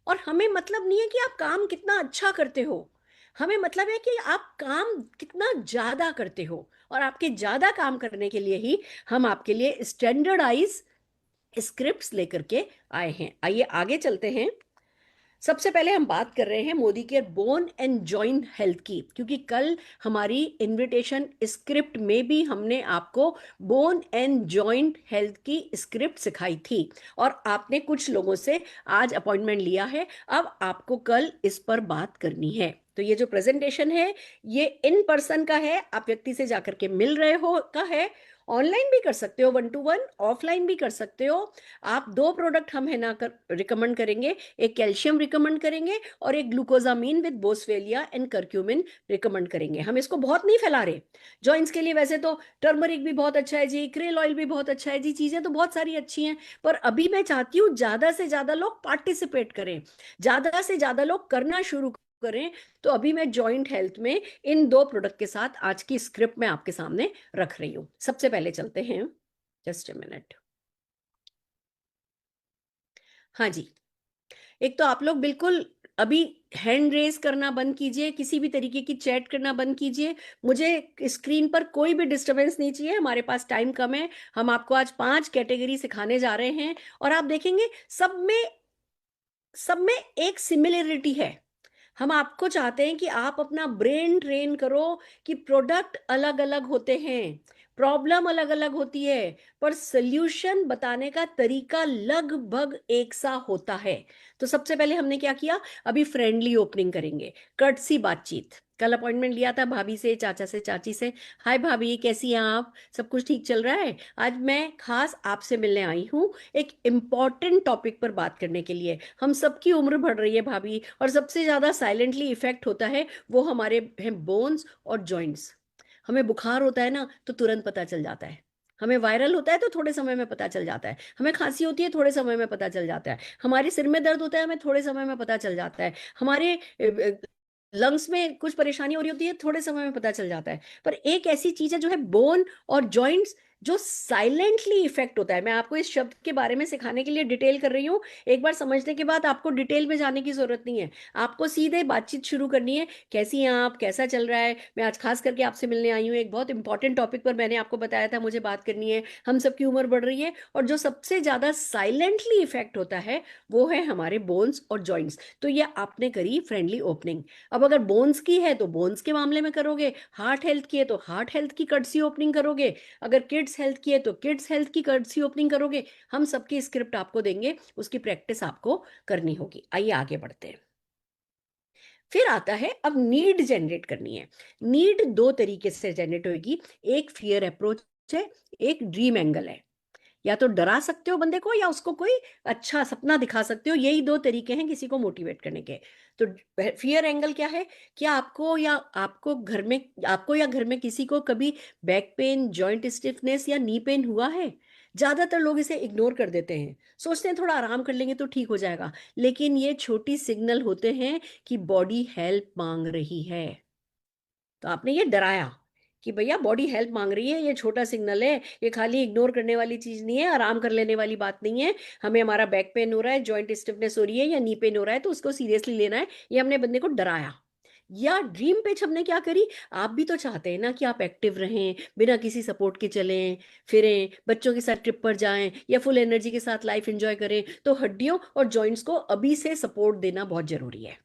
और हमें मतलब नहीं है कि आप काम कितना अच्छा करते हो, हमें मतलब है कि आप काम कितना ज्यादा करते हो। और आपके ज्यादा काम करने के लिए ही हम आपके लिए स्टैंडर्डाइज स्क्रिप्ट्स लेकर के आए हैं। आइए आगे चलते हैं। सबसे पहले हम बात कर रहे हैं Modi care bone and joint health की, क्योंकि कल हमारी इनविटेशन स्क्रिप्ट में भी हमने आपको बोन एंड जॉइंट हेल्थ की स्क्रिप्ट सिखाई थी और आपने कुछ लोगों से आज अपॉइंटमेंट लिया है। अब आपको कल इस पर बात करनी है। तो ये जो प्रेजेंटेशन है ये इन पर्सन का है, आप व्यक्ति से जाकर के मिल रहे हो का है। ऑनलाइन भी कर सकते हो 1-to-1, ऑफलाइन भी कर सकते हो। आप 2 प्रोडक्ट हम है ना रिकमेंड करेंगे, एक कैल्शियम रिकमेंड करेंगे और एक ग्लूकोजामीन with boswellia and curcumin recommend करेंगे। हम इसको बहुत नहीं फैला रहे। जॉइंट्स के लिए वैसे तो टर्मरिक भी बहुत अच्छा है जी, क्रेल ऑयल भी बहुत अच्छा है जी, चीजें तो बहुत सारी अच्छी हैं, पर अभी मैं चाहती हूँ ज्यादा से ज्यादा लोग पार्टिसिपेट करें, ज्यादा से ज्यादा लोग करना शुरू करें। तो अभी मैं जॉइंट हेल्थ में इन 2 प्रोडक्ट के साथ आज की स्क्रिप्ट में आपके सामने रख रही हूं। सबसे पहले चलते हैं, जस्ट अ मिनट। हाँ जी, एक तो आप लोग बिल्कुल अभी हैंड रेज करना बंद कीजिए, किसी भी तरीके की चैट करना बंद कीजिए। मुझे स्क्रीन पर कोई भी डिस्टरबेंस नहीं चाहिए, हमारे पास टाइम कम है। हम आपको आज 5 कैटेगरी सिखाने जा रहे हैं और आप देखेंगे सब में एक सिमिलरिटी है। हम आपको चाहते हैं कि आप अपना ब्रेन ट्रेन करो कि प्रोडक्ट अलग अलग होते हैं, प्रॉब्लम अलग अलग होती है, पर सल्यूशन बताने का तरीका लगभग एक सा होता है। तो सबसे पहले हमने क्या किया, अभी फ्रेंडली ओपनिंग करेंगे, कर्टसी बातचीत। कल अपॉइंटमेंट लिया था भाभी से, चाचा से, चाची से। हाय भाभी, कैसी हैं आप? सब कुछ ठीक चल रहा है? आज मैं खास आपसे मिलने आई हूँ एक इम्पॉर्टेंट टॉपिक पर बात करने के लिए। हम सबकी उम्र बढ़ रही है भाभी, और सबसे ज्यादा साइलेंटली इफेक्ट होता है वो हमारे हैं बोन्स और जॉइंट्स। हमें बुखार होता है ना तो तुरंत पता चल जाता है, हमें वायरल होता है तो थोड़े समय में पता चल जाता है, हमें खांसी होती है थोड़े समय में पता चल जाता है, हमारे सिर में दर्द होता है हमें थोड़े समय में पता चल जाता है, हमारे लंग्स में कुछ परेशानी हो रही होती है थोड़े समय में पता चल जाता है। पर एक ऐसी चीज है जो है बोन और जॉइंट्स, जो साइलेंटली इफेक्ट होता है। मैं आपको इस शब्द के बारे में सिखाने के लिए डिटेल कर रही हूँ। एक बार समझने के बाद आपको डिटेल में जाने की जरूरत नहीं है, आपको सीधे बातचीत शुरू करनी है। कैसी हैं आप, कैसा चल रहा है? मैं आज खास करके आपसे मिलने आई हूँ एक बहुत इंपॉर्टेंट टॉपिक पर। मैंने आपको बताया था मुझे बात करनी है। हम सबकी उम्र बढ़ रही है और जो सबसे ज्यादा साइलेंटली इफेक्ट होता है वो है हमारे बोन्स और जॉइंट्स। तो ये आपने करी फ्रेंडली ओपनिंग। अब अगर बोन्स की है तो बोन्स के मामले में करोगे, हार्ट हेल्थ की है तो हार्ट हेल्थ की कर्टसी ओपनिंग करोगे, अगर किड्स हेल्थ की है तो किड्स हेल्थ की कर्टसी ओपनिंग करोगे। हम सबकी स्क्रिप्ट आपको देंगे, उसकी प्रैक्टिस आपको करनी होगी। आइए आगे बढ़ते हैं। फिर आता है अब नीड जनरेट करनी है। नीड दो तरीके से जनरेट होगी, एक फियर अप्रोच है, एक ड्रीम एंगल है। या तो डरा सकते हो बंदे को या उसको कोई अच्छा सपना दिखा सकते हो, यही दो तरीके हैं किसी को मोटिवेट करने के। तो फियर एंगल क्या है? क्या आपको या घर में किसी को कभी बैक पेन, जॉइंट स्टिफनेस या नी पेन हुआ है? ज्यादातर लोग इसे इग्नोर कर देते हैं, सोचते हैं थोड़ा आराम कर लेंगे तो ठीक हो जाएगा, लेकिन ये छोटी सिग्नल होते हैं कि बॉडी हेल्प मांग रही है। तो आपने ये डराया कि भैया बॉडी हेल्प मांग रही है, ये छोटा सिग्नल है, ये खाली इग्नोर करने वाली चीज नहीं है, आराम कर लेने वाली बात नहीं है। हमें हमारा बैक पेन हो रहा है, जॉइंट स्टिफनेस हो रही है या नी पेन हो रहा है तो उसको सीरियसली लेना है। ये हमने बंदे को डराया। या ड्रीम पिच हमने क्या करी? आप भी तो चाहते हैं ना कि आप एक्टिव रहें, बिना किसी सपोर्ट के चलें फिरें, बच्चों के साथ ट्रिप पर जाएं या फुल एनर्जी के साथ लाइफ एंजॉय करें। तो हड्डियों और जॉइंट्स को अभी से सपोर्ट देना बहुत जरूरी है।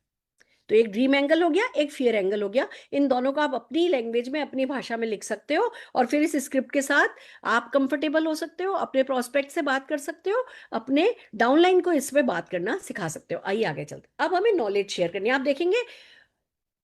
तो एक ड्रीम एंगल हो गया, एक फियर एंगल हो गया। इन दोनों को आप अपनी लैंग्वेज में, अपनी भाषा में लिख सकते हो और फिर इस स्क्रिप्ट के साथ आप कंफर्टेबल हो सकते हो, अपने प्रोस्पेक्ट से बात कर सकते हो, अपने डाउनलाइन को इस पे बात करना सिखा सकते हो। आइए आगे चलते। अब हमें नॉलेज शेयर करनी है। आप देखेंगे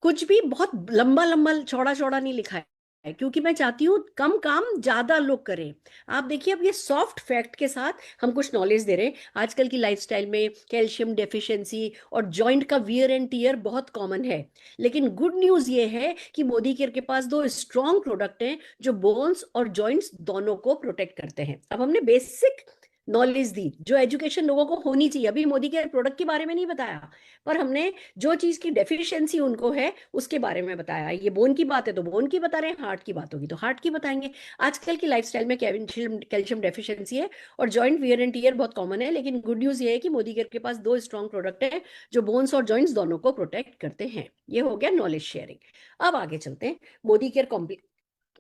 कुछ भी बहुत लंबा लंबा चौड़ा चौड़ा नहीं लिखा है, क्योंकि मैं चाहती हूँ कम काम ज्यादा लोग करें। आप देखिए अब ये सॉफ्ट फैक्ट के साथ हम कुछ नॉलेज दे रहे हैं। आजकल की लाइफस्टाइल में कैल्शियम डेफिशिएंसी और जॉइंट का वियर एंड टीयर बहुत कॉमन है, लेकिन गुड न्यूज ये है कि मोदी केयर के पास दो स्ट्रॉन्ग प्रोडक्ट हैं जो बोन्स और जॉइंट्स दोनों को प्रोटेक्ट करते हैं। अब हमने बेसिक नॉलेज दी जो एजुकेशन लोगों को होनी चाहिए। अभी मोदी के प्रोडक्ट के बारे में नहीं बताया, पर हमने जो चीज की डेफिशिएंसी उनको है उसके बारे में बताया। ये बोन की बात है तो बोन की बता रहे हैं, हार्ट की बात होगी तो हार्ट की बताएंगे। आजकल की लाइफस्टाइल में कैल्शियम डेफिशिएंसी है और जॉइंट वियर एंड टियर बहुत कॉमन है, लेकिन गुड न्यूज ये है कि मोदी केयर के पास दो स्ट्रॉन्ग प्रोडक्ट है जो बोन्स और जॉइंट्स दोनों को प्रोटेक्ट करते हैं। ये हो गया नॉलेज शेयरिंग। अब आगे चलते हैं। मोदी केयर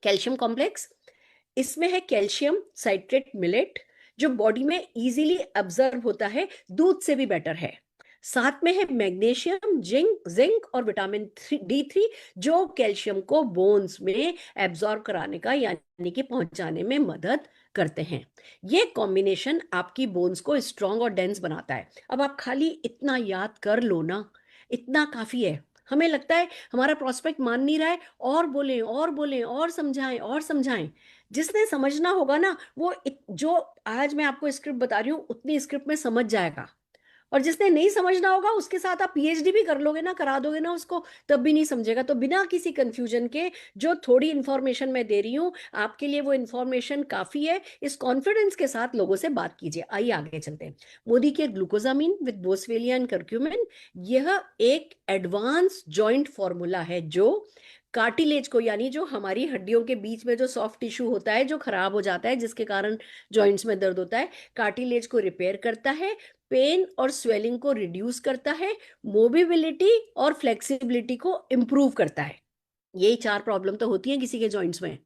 कैल्शियम कॉम्प्लेक्स, इसमें है कैल्शियम साइट्रेट मिलेट जो बॉडी में इजीली अब्जर्व होता है, दूध से भी बेटर है। साथ में है मैग्नीशियम, जिंक और विटामिन D3 जो कैल्शियम को बोन्स में एब्जॉर्ब कराने का यानी कि पहुंचाने में मदद करते हैं। ये कॉम्बिनेशन आपकी बोन्स को स्ट्रॉन्ग और डेंस बनाता है। अब आप खाली इतना याद कर लो ना, इतना काफी है। हमें लगता है हमारा प्रोस्पेक्ट मान नहीं रहा है, और बोलें और बोलें और समझाएं और समझाएं। जिसने समझना होगा ना वो जो आज मैं आपको स्क्रिप्ट बता रही हूँ उतनी स्क्रिप्ट में समझ जाएगा, और जिसने नहीं समझना होगा उसके साथ आप PhD भी कर लोगे ना, करा दोगे ना उसको, तब भी नहीं समझेगा। तो बिना किसी कंफ्यूजन के जो थोड़ी इंफॉर्मेशन मैं दे रही हूँ आपके लिए वो इंफॉर्मेशन काफी है। इस कॉन्फिडेंस के साथ लोगों से बात कीजिए। आइए आगे चलते हैं। Modi care glucosamine with boswellia and curcumin, यह एक एडवांस जॉइंट फॉर्मूला है जो कार्टिलेज को, यानी जो हमारी हड्डियों के बीच में जो सॉफ्ट टिश्यू होता है जो खराब हो जाता है जिसके कारण जॉइंट्स में दर्द होता है, कार्टिलेज को रिपेयर करता है, पेन और स्वेलिंग को रिड्यूस करता है, मोबिलिटी और फ्लेक्सिबिलिटी को इंप्रूव करता है। यही 4 प्रॉब्लम तो होती हैं किसी के जॉइंट्स में,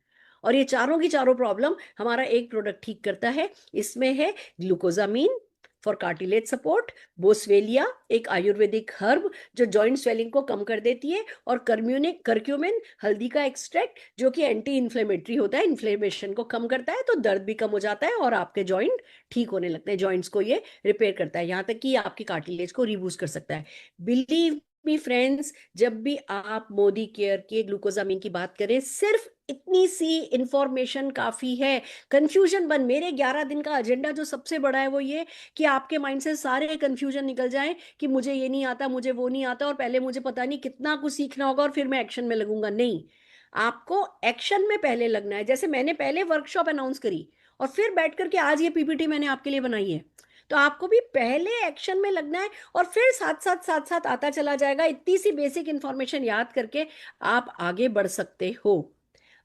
और ये चारों की चारों प्रॉब्लम हमारा एक प्रोडक्ट ठीक करता है। इसमें है ग्लूकोजामिन फॉर कार्टिलेज सपोर्ट, बोसवेलिया एक आयुर्वेदिक हर्ब जो जॉइंट स्वेलिंग को कम कर देती है, और करक्यूमिन हल्दी का एक्सट्रैक्ट जो कि एंटी इन्फ्लेमेटरी होता है, इन्फ्लेमेशन को कम करता है, तो दर्द भी कम हो जाता है और आपके जॉइंट ठीक होने लगते हैं। जॉइंट्स को ये रिपेयर करता है, यहाँ तक कि आपकी कार्टिलेज को रिबूस्ट कर सकता है। बिलीव मी फ्रेंड्स, जब भी आप मोदी केयर के ग्लूकोजामिन की बात करें, सिर्फ इतनी सी इंफॉर्मेशन काफी है। कंफ्यूजन बन, मेरे 11 दिन का एजेंडा जो सबसे बड़ा है वो ये कि आपके माइंड से सारे कंफ्यूजन निकल जाएं कि मुझे ये नहीं आता, मुझे वो नहीं आता, और पहले मुझे पता नहीं कितना कुछ सीखना होगा और फिर मैं एक्शन में लगूंगा। नहीं, आपको एक्शन में पहले लगना है। जैसे मैंने पहले वर्कशॉप अनाउंस करी और फिर बैठ करके आज ये पीपीटी मैंने आपके लिए बनाई है, तो आपको भी पहले एक्शन में लगना है और फिर साथ साथ आता चला जाएगा। इतनी सी बेसिक इंफॉर्मेशन याद करके आप आगे बढ़ सकते हो।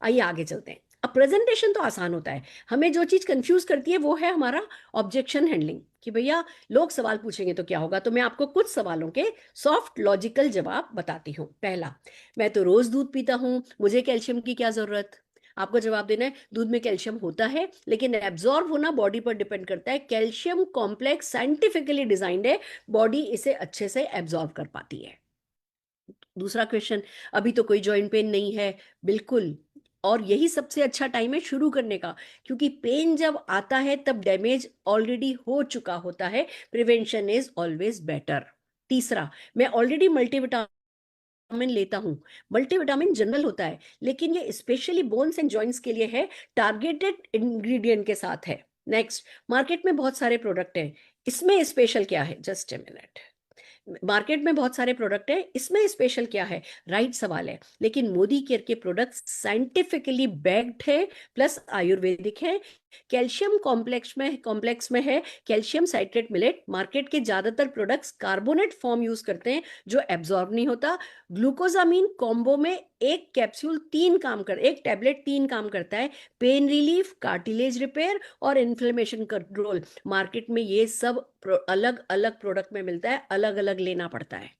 आइए आगे चलते हैं। अब प्रेजेंटेशन तो आसान होता है, हमें जो चीज कंफ्यूज करती है वो है हमारा ऑब्जेक्शन हैंडलिंग, कि भैया लोग सवाल पूछेंगे तो क्या होगा। तो मैं आपको कुछ सवालों के सॉफ्ट लॉजिकल जवाब बताती हूँ। पहला, मैं तो रोज दूध पीता हूँ, मुझे कैल्शियम की क्या जरूरत। आपको जवाब देना है दूध में कैल्शियम होता है, लेकिन एब्जॉर्ब होना बॉडी पर डिपेंड करता है। कैल्शियम कॉम्प्लेक्स साइंटिफिकली डिजाइंड है, बॉडी इसे अच्छे से एब्जॉर्ब कर पाती है। दूसरा क्वेश्चन, अभी तो कोई जॉइंट पेन नहीं है। बिल्कुल, और यही सबसे अच्छा टाइम है शुरू करने का, क्योंकि पेन जब आता है तब डैमेज ऑलरेडी हो चुका होता है। Prevention is always better. तीसरा, मैं ऑलरेडी मल्टीविटामिन लेता हूं। मल्टीविटामिन जनरल होता है, लेकिन ये स्पेशली बोन्स एंड जॉइंट्स के लिए है, टारगेटेड इंग्रेडिएंट के साथ है। नेक्स्ट, मार्केट में बहुत सारे प्रोडक्ट हैं, इसमें स्पेशल क्या है। जस्ट ए मिनट, मार्केट में बहुत सारे प्रोडक्ट हैं, इसमें स्पेशल क्या है। राइट सवाल है, लेकिन मोदी केयर के प्रोडक्ट्स साइंटिफिकली बैक्ड है, प्लस आयुर्वेदिक है। कैल्शियम कॉम्प्लेक्स में है कैल्शियम साइट्रेट मिलेट। मार्केट के ज्यादातर प्रोडक्ट्स कार्बोनेट फॉर्म यूज करते हैं जो एब्जॉर्ब नहीं होता। ग्लूकोजामिन कॉम्बो में एक टैबलेट 3 काम करता है, पेन रिलीफ, कार्टिलेज रिपेयर और इन्फ्लेमेशन कंट्रोल। मार्केट में ये सब अलग अलग प्रोडक्ट में मिलता है, अलग अलग लेना पड़ता है।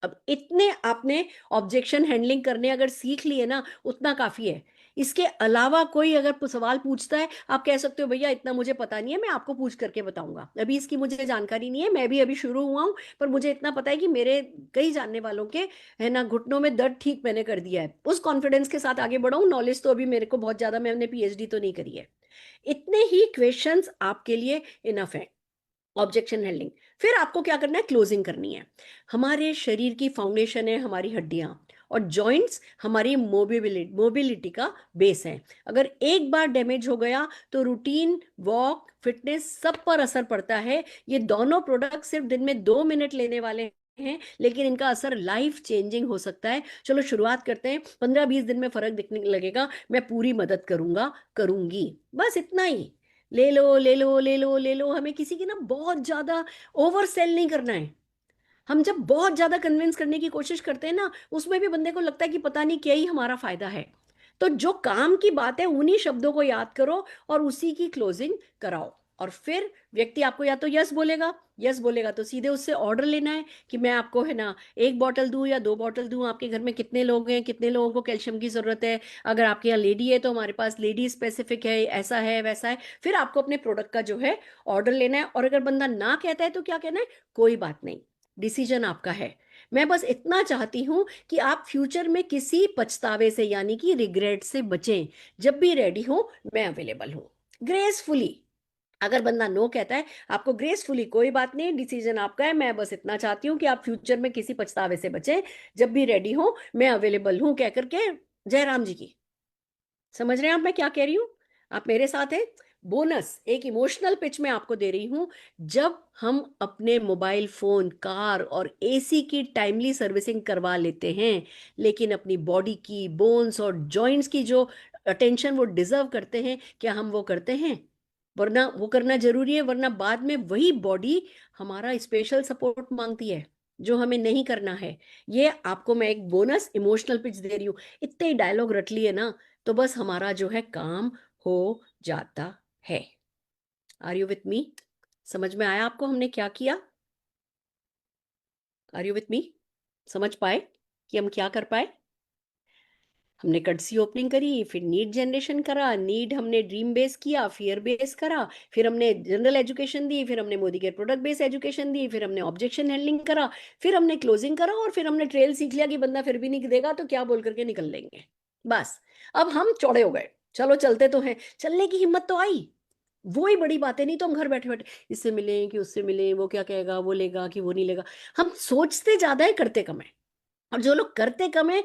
अब इतने आपने ऑब्जेक्शन हैंडलिंग करने अगर सीख लिए ना, उतना काफी है। इसके अलावा कोई अगर सवाल पूछता है, आप कह सकते हो भैया इतना मुझे पता नहीं है, मैं आपको पूछ करके बताऊंगा, अभी इसकी मुझे जानकारी नहीं है, मैं भी अभी शुरू हुआ हूं, पर मुझे इतना पता है कि मेरे कई जानने वालों के है ना घुटनों में दर्द ठीक मैंने कर दिया है। उस कॉन्फिडेंस के साथ आगे बढ़ाऊं। नॉलेज तो अभी मेरे को बहुत ज्यादा, मैंने पीएचडी तो नहीं करी है। इतने ही क्वेश्चंस आपके लिए इनफ है ऑब्जेक्शन हैंडलिंग। फिर आपको क्या करना है, क्लोजिंग करनी है। हमारे शरीर की फाउंडेशन है हमारी हड्डियां, और जॉइंट्स हमारी मोबिलिटी का बेस है। अगर एक बार डैमेज हो गया तो रूटीन, वॉक, फिटनेस सब पर असर पड़ता है। ये दोनों प्रोडक्ट सिर्फ दिन में 2 मिनट लेने वाले हैं, लेकिन इनका असर लाइफ चेंजिंग हो सकता है। चलो शुरुआत करते हैं, 15-20 दिन में फर्क दिखने लगेगा, मैं पूरी मदद करूंगी। बस इतना ही। ले लो ले लो ले लो ले लो, हमें किसी की ना बहुत ज्यादा ओवर सेल नहीं करना है। हम जब बहुत ज्यादा कन्विंस करने की कोशिश करते हैं ना, उसमें भी बंदे को लगता है कि पता नहीं क्या ही हमारा फायदा है। तो जो काम की बात है उन्हीं शब्दों को याद करो और उसी की क्लोजिंग कराओ। और फिर व्यक्ति आपको या तो यस बोलेगा तो सीधे उससे ऑर्डर लेना है कि मैं आपको है ना 1 बॉटल दूं या 2 बॉटल दूं, आपके घर में कितने लोग हैं, कितने लोगों को कैल्शियम की जरूरत है। अगर आपके यहाँ लेडी है तो हमारे पास लेडी स्पेसिफिक है, ऐसा है वैसा है। फिर आपको अपने प्रोडक्ट का जो है ऑर्डर लेना है। और अगर बंदा ना कहता है तो क्या कहना है, कोई बात नहीं, डिसीजन आपका है। मैं बस इतना चाहती हूं कि आप फ्यूचर में किसी पछतावे से यानी कि रिग्रेट से बचें। जब भी रेडी हो मैं अवेलेबल हूं, ग्रेसफुली। अगर बंदा नो कहता है, आपको ग्रेसफुली, कोई बात नहीं, डिसीजन आपका है, मैं बस इतना चाहती हूं कि आप फ्यूचर में किसी पछतावे से बचें। जब भी रेडी हो मैं अवेलेबल हूं कह करके जयराम जी की। समझ रहे हैं आप मैं क्या कह रही हूं, आप मेरे साथ हैं। बोनस एक इमोशनल पिच में आपको दे रही हूं। जब हम अपने मोबाइल फोन, कार और एसी की टाइमली सर्विसिंग करवा लेते हैं, लेकिन अपनी बॉडी की, बोन्स और जॉइंट्स की जो अटेंशन वो डिजर्व करते हैं, क्या हम वो करते हैं? वरना वो करना जरूरी है, वरना बाद में वही बॉडी हमारा स्पेशल सपोर्ट मांगती है जो हमें नहीं करना है। ये आपको मैं एक बोनस इमोशनल पिच दे रही हूँ। इतने ही डायलॉग रट लिए ना तो बस हमारा जो है काम हो जाता है। Are you with me? समझ में आया आपको हमने क्या किया? Are you with me? समझ पाए कि हम क्या कर पाए? हमने कर्टसी ओपनिंग करी, फिर नीड जनरेशन करा, नीड हमने ड्रीम बेस किया, फियर बेस करा, फिर हमने जनरल एजुकेशन दी, फिर हमने Modi care product base education दी, फिर हमने ऑब्जेक्शन हैंडलिंग करा, फिर हमने क्लोजिंग करा, और फिर हमने ट्रेल सीख लिया कि बंदा फिर भी नहीं देगा तो क्या बोल करके निकल लेंगे। बस अब हम चौड़े हो गए, चलो चलते तो हैं, चलने की हिम्मत तो आई। वो ही बड़ी बात है। नहीं तो हम घर बैठे बैठे इससे मिले कि उससे मिले, वो क्या कहेगा, वो लेगा कि वो नहीं लेगा। हम सोचते ज्यादा है, करते कम है। और जो लोग करते कम है,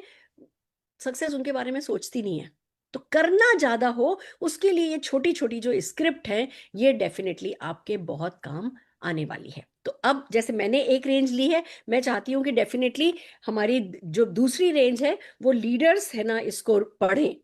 सक्सेस उनके बारे में सोचती नहीं है। तो करना ज्यादा हो, उसके लिए ये छोटी छोटी जो स्क्रिप्ट है, ये डेफिनेटली आपके बहुत काम आने वाली है। तो अब जैसे मैंने एक रेंज ली है, मैं चाहती हूँ कि डेफिनेटली हमारी जो दूसरी रेंज है, वो लीडर्स है ना, इसको पढ़ें।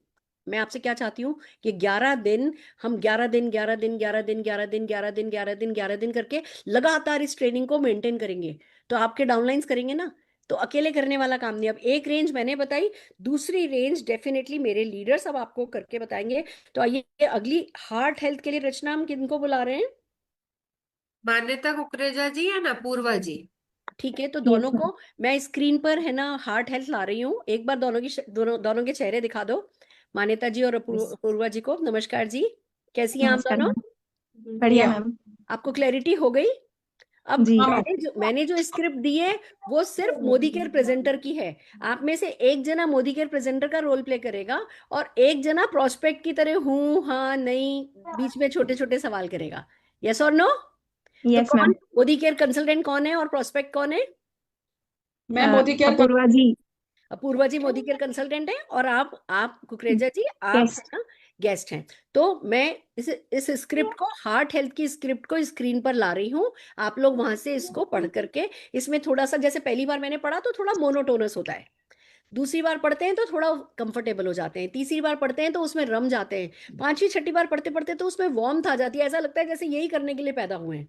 मैं आपसे क्या चाहती हूँ कि 11 दिन, हम 11 दिन 11 दिन 11 दिन 11 दिन 11 दिन 11 दिन 11 दिन करके लगातार इस ट्रेनिंग को मेंटेन करेंगे। तो आपके डाउनलाइंस करेंगे ना, तो अकेले करने वाला काम नहीं। अब एक रेंज मैंने बताई, दूसरी रेंज डेफिनेटली मेरे लीडर्स अब आपको करके बताएंगे। तो आइए अगली हार्ट हेल्थ के लिए रचना, हम किनको बुला रहे हैं? मान्यता कुकरेजा जी या ना पूर्वा जी? ठीक है, तो दोनों को मैं स्क्रीन पर है ना हार्ट हेल्थ ला रही हूँ। एक बार दोनों की दोनों के चेहरे दिखा दो, मान्यता जी और पूर्वा जी को। नमस्कार जी, कैसी हैं आप नमस्कार दोनों? मैम। बढ़िया मैम। आपको क्लैरिटी हो गई? अब जी। मैंने जो स्क्रिप्ट दी है वो सिर्फ मोदी केयर प्रेजेंटर की है। आप में से एक जना मोदी केयर प्रेजेंटर का रोल प्ले करेगा और एक जना प्रोस्पेक्ट की तरह हूं हाँ नहीं बीच में छोटे छोटे सवाल करेगा। यस और नो? तो यस कौन मैम। मोदी केयर कंसल्टेंट कौन है और प्रोस्पेक्ट कौन है? मैं मोदी केयर अपूर्वा जी। अपूर्वा जी मोदी केयर कंसल्टेंट है और आप कुकरेजा जी आप गेस्ट। गेस्ट हैं। तो मैं इस स्क्रिप्ट को, हार्ट हेल्थ की स्क्रिप्ट को स्क्रीन पर ला रही हूँ। आप लोग वहां से इसको पढ़ करके, इसमें थोड़ा सा, जैसे पहली बार मैंने पढ़ा तो थोड़ा मोनोटोनस होता है, दूसरी बार पढ़ते हैं तो थोड़ा कंफर्टेबल हो जाते हैं, तीसरी बार पढ़ते हैं तो उसमें रम जाते हैं, पांचवी छठी बार पढ़ते पढ़ते तो उसमें वार्मथ आ जाती है, ऐसा लगता है जैसे यही करने के लिए पैदा हुए हैं।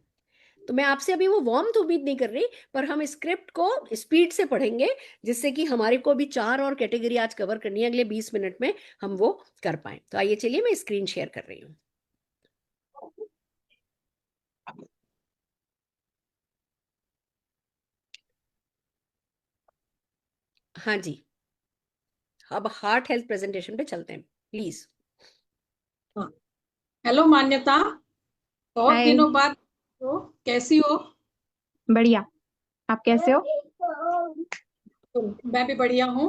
तो मैं आपसे अभी वो वार्मथ उम्मीद नहीं कर रही, पर हम स्क्रिप्ट को स्पीड से पढ़ेंगे, जिससे कि हमारे को भी 4 और कैटेगरी आज कवर करनी है, अगले 20 मिनट में हम वो कर पाए। तो आइए चलिए, मैं स्क्रीन शेयर कर रही हूँ। हाँ जी, अब हार्ट हेल्थ प्रेजेंटेशन पे चलते हैं, प्लीज। हेलो मान्यता, बहुत हाय। दिनों बाद हो, कैसी हो? बढ़िया, आप कैसे हो? मैं भी बढ़िया हूँ।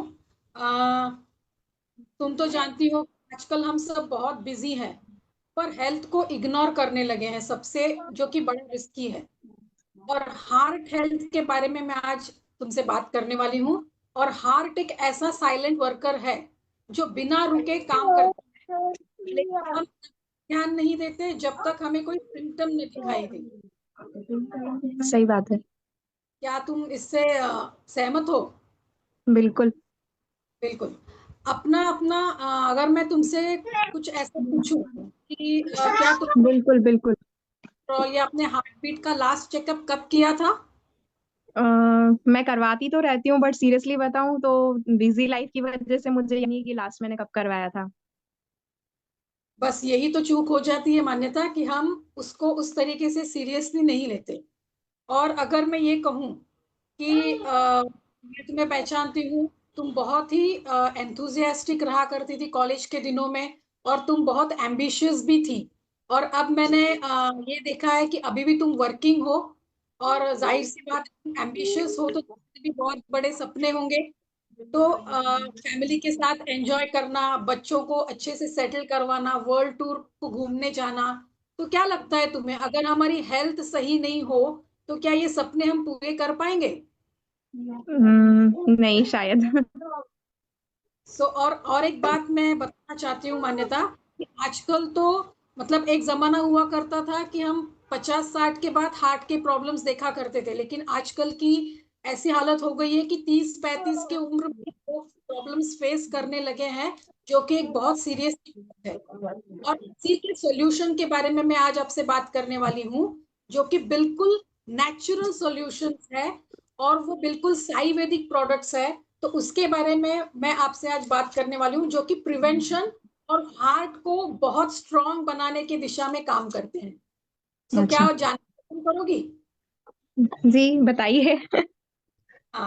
तुम तो जानती हो आजकल हम सब बहुत बिजी हैं, पर हेल्थ को इग्नोर करने लगे हैं सबसे, जो कि बड़ा रिस्की है। और हार्ट हेल्थ के बारे में मैं आज तुमसे बात करने वाली हूँ। और हार्ट एक ऐसा साइलेंट वर्कर है जो बिना रुके काम करता है, लेकिन हम ध्यान नहीं देते जब तक हमें कोई सिम्टम न दिखाई दे। सही बात है। क्या तुम इससे सहमत हो? बिल्कुल। बिल्कुल। अपना अपना अगर मैं तुमसे कुछ ऐसा पूछूं कि क्या तुम बिल्कुल बिल्कुल। या अपने हार्ट बीट का लास्ट चेकअप कब किया था? मैं करवाती तो रहती हूँ, बट सीरियसली बताऊं तो बिजी लाइफ की वजह से मुझे यानी कि लास्ट मैंने कब करवाया था। बस यही तो चूक हो जाती है मान्यता, कि हम उसको उस तरीके से सीरियसली नहीं लेते। और अगर मैं ये कहूँ कि मैं तुम्हें पहचानती हूँ, तुम बहुत ही एंथुजियास्टिक रहा करती थी कॉलेज के दिनों में, और तुम बहुत एम्बिशियस भी थी। और अब मैंने ये देखा है कि अभी भी तुम वर्किंग हो, और जाहिर सी बात है, एम्बिशियस हो तो तुम्हारे भी बहुत बड़े सपने होंगे। तो फैमिली के साथ एंजॉय करना, बच्चों को अच्छे से सेटल करवाना, वर्ल्ड टूर को घूमने जाना। तो क्या लगता है तुम्हें, अगर हमारी हेल्थ सही नहीं हो तो क्या ये सपने हम पूरे कर पाएंगे? नहीं शायद। और एक बात मैं बताना चाहती हूँ मान्यता, कि आजकल तो मतलब एक जमाना हुआ करता था कि हम 50-60 के बाद हार्ट के प्रॉब्लम्स देखा करते थे, लेकिन आजकल की ऐसी हालत हो गई है कि 30-35 की उम्र में लोग प्रॉब्लम्स फेस करने लगे हैं, जो कि एक बहुत सीरियस बात है। और इसी के सॉल्यूशन के बारे में मैं आज आपसे बात करने वाली हूँ, जो कि बिल्कुल नेचुरल सॉल्यूशंस है, और वो बिल्कुल आयुर्वेदिक प्रोडक्ट्स है। तो उसके बारे में मैं आपसे आज बात करने वाली हूँ, जो कि प्रिवेंशन और हार्ट को बहुत स्ट्रांग बनाने की दिशा में काम करते हैं। तो क्या जानना पसंद करोगी? जी बताइए।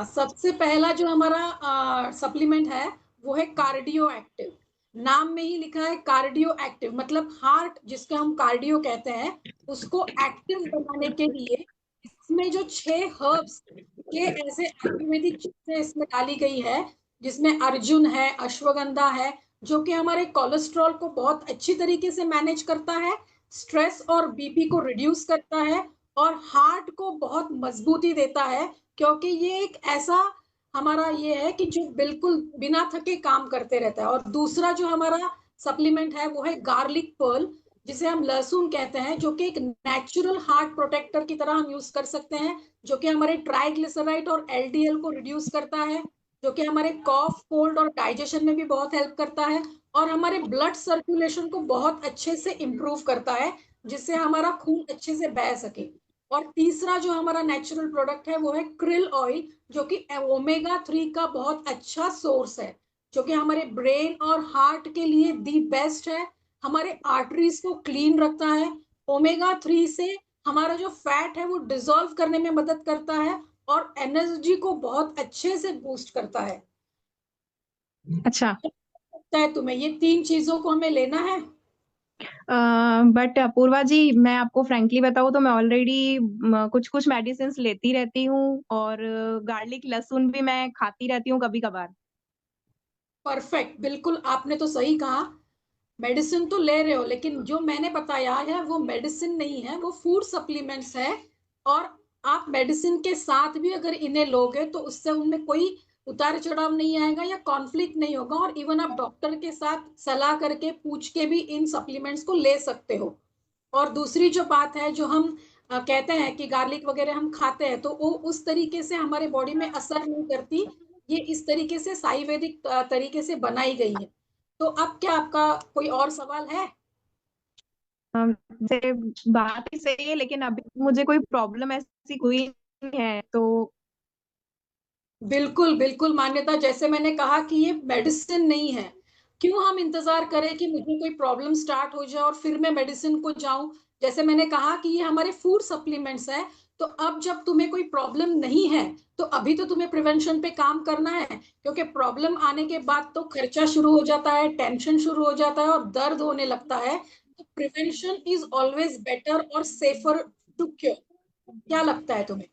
सबसे पहला जो हमारा सप्लीमेंट है, वो है कार्डियो एक्टिव। नाम में ही लिखा है कार्डियो एक्टिव, मतलब हार्ट जिसको हम कार्डियो कहते हैं, उसको एक्टिव बनाने के लिए इसमें जो 6 हर्ब्स के ऐसे आयुर्वेदिक चीजें इसमें डाली गई है, जिसमें अर्जुन है, अश्वगंधा है, जो कि हमारे कोलेस्ट्रॉल को बहुत अच्छी तरीके से मैनेज करता है, स्ट्रेस और बीपी को रिड्यूस करता है और हार्ट को बहुत मजबूती देता है, क्योंकि ये एक ऐसा हमारा ये है कि जो बिल्कुल बिना थके काम करते रहता है। और दूसरा जो हमारा सप्लीमेंट है वो है गार्लिक पर्ल, जिसे हम लहसुन कहते हैं, जो कि एक नेचुरल हार्ट प्रोटेक्टर की तरह हम यूज कर सकते हैं, जो कि हमारे ट्राइग्लिसराइड और एलडीएल को रिड्यूस करता है, जो कि हमारे कॉफ, कोल्ड और डाइजेशन में भी बहुत हेल्प करता है, और हमारे ब्लड सर्कुलेशन को बहुत अच्छे से इम्प्रूव करता है, जिससे हमारा खून अच्छे से बह सके। और तीसरा जो हमारा नेचुरल प्रोडक्ट है वो है krill ऑयल, जो कि ओमेगा 3 का बहुत अच्छा सोर्स है, जो कि हमारे ब्रेन और हार्ट के लिए दी बेस्ट है। हमारे आर्टरीज को क्लीन रखता है। ओमेगा 3 से हमारा जो फैट है वो डिसॉल्व करने में मदद करता है और एनर्जी को बहुत अच्छे से बूस्ट करता है। अच्छा, लगता है तुम्हें ये 3 चीजों को हमें लेना है? बट अपूर्वा जी, मैं आपको फ्रेंकली बताऊँ तो मैं ऑलरेडी कुछ कुछ मेडिसिन लेती रहती हूँ, और गार्लिक लहसुन भी मैं खाती रहती हूँ कभी कभार। परफेक्ट, बिल्कुल आपने तो सही कहा। मेडिसिन तो ले रहे हो, लेकिन जो मैंने बताया है वो मेडिसिन नहीं है, वो फूड सप्लीमेंट्स है। और आप मेडिसिन के साथ भी अगर इन्हें लोगे तो उससे उनमें कोई उतार चढ़ाव नहीं आएगा या कॉन्फ्लिक्ट नहीं होगा, और इवन आप डॉक्टर के साथ सलाह करके पूछ के भी इन सप्लीमेंट्स को ले सकते हो। और दूसरी जो बात है, जो हम कहते हैं कि गार्लिक वगैरह हम खाते हैं, तो वो उस तरीके से हमारे बॉडी में असर नहीं करती। ये इस तरीके से आयुर्वेदिक तरीके से बनाई गई है। तो अब क्या आपका कोई और सवाल है? से बात ही सही है, लेकिन अभी मुझे कोई प्रॉब्लम ऐसी हुई नहीं है, तो बिल्कुल बिल्कुल मान्यता, जैसे मैंने कहा कि ये मेडिसिन नहीं है। क्यों हम इंतजार करें कि मुझे कोई प्रॉब्लम स्टार्ट हो जाए और फिर मैं मेडिसिन को जाऊं? जैसे मैंने कहा कि ये हमारे फूड सप्लीमेंट्स है। तो अब जब तुम्हें कोई प्रॉब्लम नहीं है तो अभी तो तुम्हें प्रिवेंशन पे काम करना है, क्योंकि प्रॉब्लम आने के बाद तो खर्चा शुरू हो जाता है, टेंशन शुरू हो जाता है और दर्द होने लगता है। तो प्रिवेंशन इज ऑलवेज बेटर और सेफर टू क्योर। क्या लगता है तुम्हें?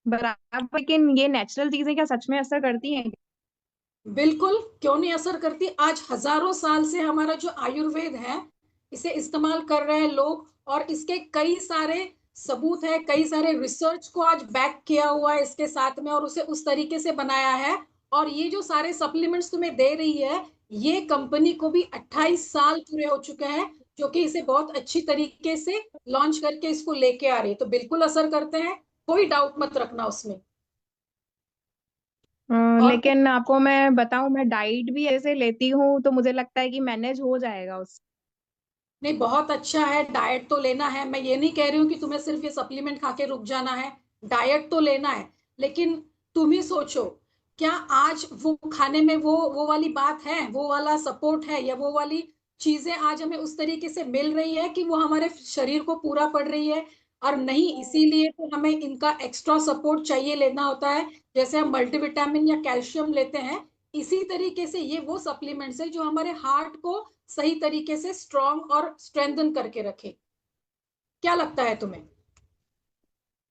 बराबर। लेकिन ये नेचुरल चीजें क्या सच में असर करती हैं? बिल्कुल, क्यों नहीं असर करती। आज हजारों साल से हमारा जो आयुर्वेद है इसे इस्तेमाल कर रहे हैं लोग, और इसके कई सारे सबूत है, कई सारे रिसर्च को आज बैक किया हुआ है इसके साथ में, और उसे उस तरीके से बनाया है। और ये जो सारे सप्लीमेंट्स तुम्हें दे रही है, ये कंपनी को भी 28 साल पूरे हो चुके हैं, जो कि इसे बहुत अच्छी तरीके से लॉन्च करके इसको लेके आ रही है। तो बिल्कुल असर करते हैं, कोई डाउट मत रखना उसमें। और लेकिन आपको मैं बताऊं, मैं डाइट भी ऐसे लेती हूँ, तो मुझे लगता है कि मैनेज हो जाएगा उस। नहीं, बहुत अच्छा है, डाइट तो लेना है। मैं ये नहीं कह रही हूँ कि तुम्हें सिर्फ ये सप्लीमेंट खा के रुक जाना है, डाइट तो लेना है। लेकिन तुम ही सोचो, क्या आज वो खाने में वो वाली बात है, वो वाला सपोर्ट है, या वो वाली चीजें आज हमें उस तरीके से मिल रही है कि वो हमारे शरीर को पूरा पड़ रही है? और नहीं, इसीलिए तो हमें इनका एक्स्ट्रा सपोर्ट चाहिए लेना होता है। जैसे हम मल्टीविटामिन या कैल्शियम लेते हैं, इसी तरीके से ये वो सप्लीमेंट्स है जो हमारे हार्ट को सही तरीके से स्ट्रॉन्ग और स्ट्रेंथन करके रखे। क्या लगता है तुम्हें?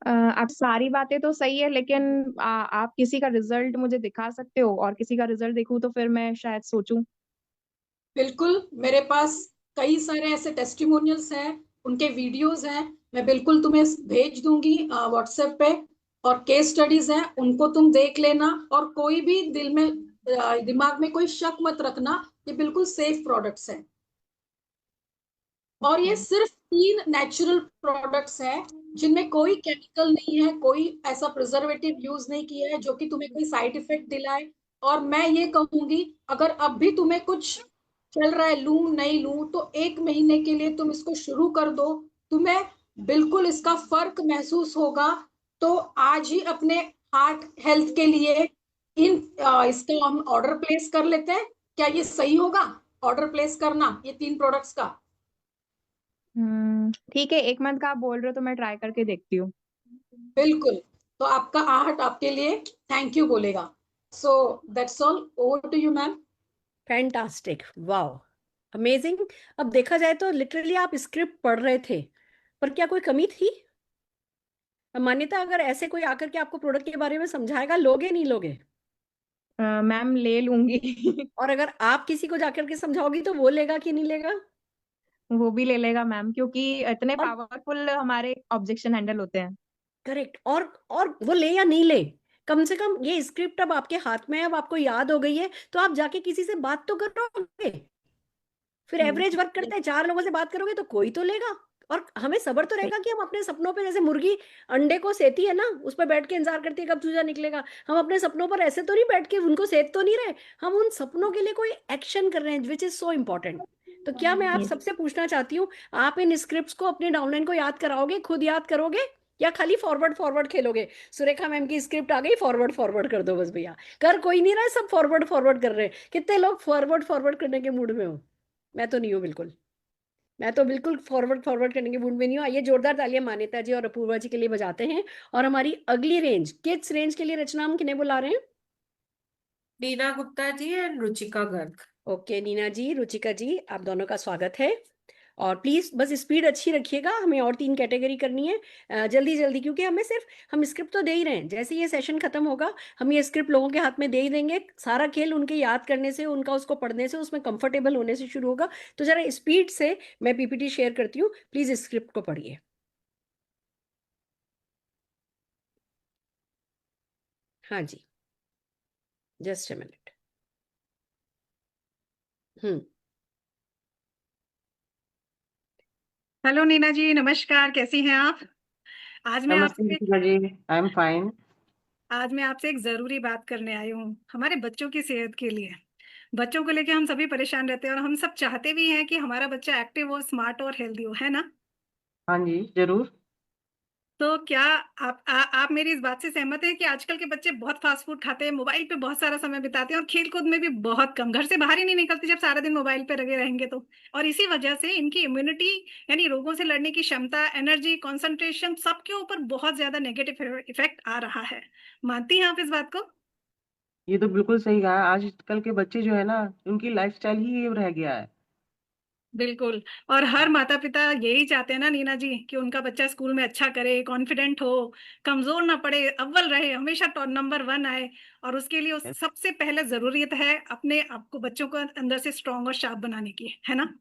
आप सारी बातें तो सही है, लेकिन आप किसी का रिजल्ट मुझे दिखा सकते हो, और किसी का रिजल्ट देखूं तो फिर मैं शायद सोचूं। बिल्कुल, मेरे पास कई सारे ऐसे टेस्टिमोनियल्स हैं, उनके वीडियोस हैं, मैं बिल्कुल तुम्हें भेज दूंगी व्हाट्सएप पे। और केस स्टडीज हैं, उनको तुम देख लेना। और कोई भी दिल में दिमाग में कोई शक मत रखना, ये बिल्कुल सेफ प्रोडक्ट्स हैं। और ये सिर्फ 3 नेचुरल प्रोडक्ट्स हैं, जिनमें कोई केमिकल नहीं है, कोई ऐसा प्रिजर्वेटिव यूज नहीं किया है जो कि तुम्हें कोई साइड इफेक्ट दिलाए। और मैं ये कहूंगी, अगर अब भी तुम्हें कुछ चल रहा है, लूं नहीं लूं, तो 1 महीने के लिए तुम इसको शुरू कर दो, तुम्हें बिल्कुल इसका फर्क महसूस होगा। तो आज ही अपने हार्ट हेल्थ के लिए इसका हम ऑर्डर प्लेस कर लेते हैं। क्या ये सही होगा, ऑर्डर प्लेस करना ये 3 प्रोडक्ट्स का? ठीक है, 1 मंथ का आप बोल रहे हो तो मैं ट्राई करके देखती हूँ। बिल्कुल। तो आपका आहट आपके लिए थैंक यू बोलेगा। So that's all, over to you ma'am. Fantastic, wow, amazing. अब देखा जाए तो लिटरली आप स्क्रिप्ट पढ़ रहे थे, पर क्या कोई कमी थी? मान्यता, अगर ऐसे कोई आकर के आपको प्रोडक्ट के बारे में समझाएगा, लोगे नहीं लोगे? मैम, ले लूंगी। और अगर आप किसी को जाकर के समझाओगी तो वो लेगा कि नहीं लेगा? वो भी ले लेगा मैम, क्योंकि इतने और पावरफुल हमारे ऑब्जेक्शन हैंडल होते हैं। करेक्ट। और वो ले या नहीं ले, कम से कम ये स्क्रिप्ट अब आपके हाथ में है, अब आपको याद हो गई है, तो आप जाके किसी से बात तो करोगे। फिर एवरेज वर्क करते हैं, 4 लोगों से बात करोगे तो कोई तो लेगा। और हमें सब्र तो रहेगा कि हम अपने सपनों पे, जैसे मुर्गी अंडे को सेती है ना, उस पर बैठ के इंतजार करती है कब चूजा निकलेगा, हम अपने सपनों पर ऐसे तो नहीं बैठ के उनको सेत तो नहीं रहे, हम उन सपनों के लिए कोई एक्शन कर रहे हैं, विच इज सो इम्पोर्टेंट। तो क्या मैं आप Yes. सबसे पूछना चाहती हूँ, आप इन स्क्रिप्ट्स को अपने डाउनलाइन को याद कराओगे, खुद याद करोगे, या खाली फॉरवर्ड फॉरवर्ड खेलोगे? सुरेखा मैम की स्क्रिप्ट आ गई, फॉरवर्ड फॉरवर्ड कर दो बस भैया। कर कोई नहीं रहा है, सब फॉरवर्ड फॉरवर्ड कर रहे हैं। कितने लोग फॉरवर्ड फॉरवर्ड करने के मूड में हो? मैं तो नहीं हूँ बिल्कुल। मैं तो बिल्कुल फॉरवर्ड फॉरवर्ड करने के मूड में नहीं हूँ। आइए जोरदार तालियां मान्यता जी और अपूर्वा जी के लिए बजाते हैं। और हमारी अगली रेंज, किड्स रेंज के लिए रचना हम किन्हें बुला रहे हैं? नीना गुप्ता जी एंड रुचिका गर्ग। ओके, नीना जी, रुचिका जी, आप दोनों का स्वागत है। और प्लीज बस स्पीड अच्छी रखिएगा, हमें और 3 कैटेगरी करनी है, जल्दी जल्दी, क्योंकि हमें सिर्फ, हम स्क्रिप्ट तो दे ही रहे हैं, जैसे ये सेशन खत्म होगा हम ये स्क्रिप्ट लोगों के हाथ में दे ही देंगे। सारा खेल उनके याद करने से, उनका उसको पढ़ने से, उसमें कंफर्टेबल होने से शुरू होगा। तो जरा स्पीड से मैं पीपीटी शेयर करती हूँ, प्लीज स्क्रिप्ट को पढ़िए। हाँ जी, just a minute. Hmm. Hello Neena ji, नमस्कार, कैसी हैं आप? आज मैं नमस्ते आपसे Deepika ji, I am fine. एक जरूरी बात करने आई हूँ हमारे बच्चों की सेहत के लिए। बच्चों को लेके हम सभी परेशान रहते हैं और हम सब चाहते भी हैं कि हमारा बच्चा एक्टिव हो, स्मार्ट और हेल्दी हो, है ना? हाँ जी, जरूर। तो क्या आप मेरी इस बात से सहमत हैं कि आजकल के बच्चे बहुत फास्ट फूड खाते हैं, मोबाइल पे बहुत सारा समय बिताते हैं और खेल कूद में भी बहुत कम, घर से बाहर ही नहीं निकलते जब सारा दिन मोबाइल पे लगे रहेंगे तो। और इसी वजह से इनकी इम्यूनिटी, यानी रोगों से लड़ने की क्षमता, एनर्जी, कंसंट्रेशन, सबके ऊपर बहुत ज्यादा नेगेटिव इफेक्ट आ रहा है। मानती हैं आप इस बात को? ये तो बिल्कुल सही कहा है। आजकल के बच्चे जो है ना, उनकी लाइफस्टाइल ही ये रह गया है। बिल्कुल। और हर माता पिता यही चाहते हैं ना नीना जी, कि उनका बच्चा स्कूल में अच्छा करे, कॉन्फिडेंट हो, कमजोर ना पड़े, अव्वल रहे, हमेशा नंबर 1 आए। और उसके लिए सबसे पहले जरूरत है अपने आपको, बच्चों को अंदर से स्ट्रांग और शार्प बनाने की, है ना?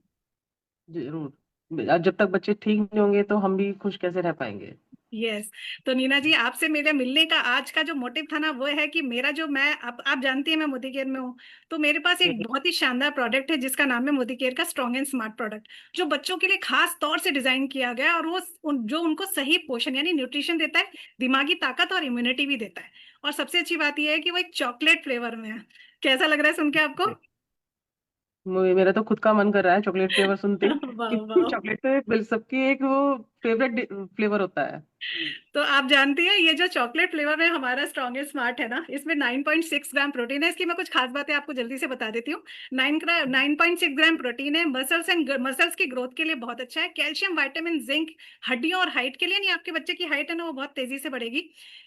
जरूर। जब तक बच्चे ठीक नहीं होंगे तो हम भी खुश कैसे रह पाएंगे। यस। तो नीना जी, आपसे मेरे मिलने का आज का जो मोटिव था ना, वो है कि मेरा जो, मैं आप जानती हैं मैं मोदी केयर में हूँ, तो मेरे पास एक बहुत ही शानदार प्रोडक्ट है जिसका नाम है मोदी केयर का स्ट्रॉन्ग एंड स्मार्ट प्रोडक्ट, जो बच्चों के लिए खास तौर से डिजाइन किया गया है। और वो जो उनको सही पोषण यानी न्यूट्रिशन देता है, दिमागी ताकत और इम्यूनिटी भी देता है। और सबसे अच्छी बात यह है कि वो एक चॉकलेट फ्लेवर में है। कैसा लग रहा है सुन के आपको? मेरा तो खुद का मन कर रहा है चॉकलेट फ्लेवर सुनते ही, वाह क्योंकि वाह। चॉकलेट तो सबकी एक वो फेवरेट फ्लेवर होता है। तो आप जानती हैं ये जो चॉकलेट फ्लेवर में हमारा स्ट्रॉन्गेस्ट स्मार्ट है ना, इसमें 9.6 ग्राम प्रोटीन है। इसकी मैं कुछ खास बातें आपको जल्दी से बता देती हूँ। 9.6 ग्राम प्रोटीन है, मसल्स की ग्रोथ के लिए बहुत अच्छा है। कैल्शियम, विटामिन, जिंक, हड्डियों और हाइट के लिए, नहीं आपके बच्चे की हाइट है ना वो बहुत तेजी से बढ़ेगी,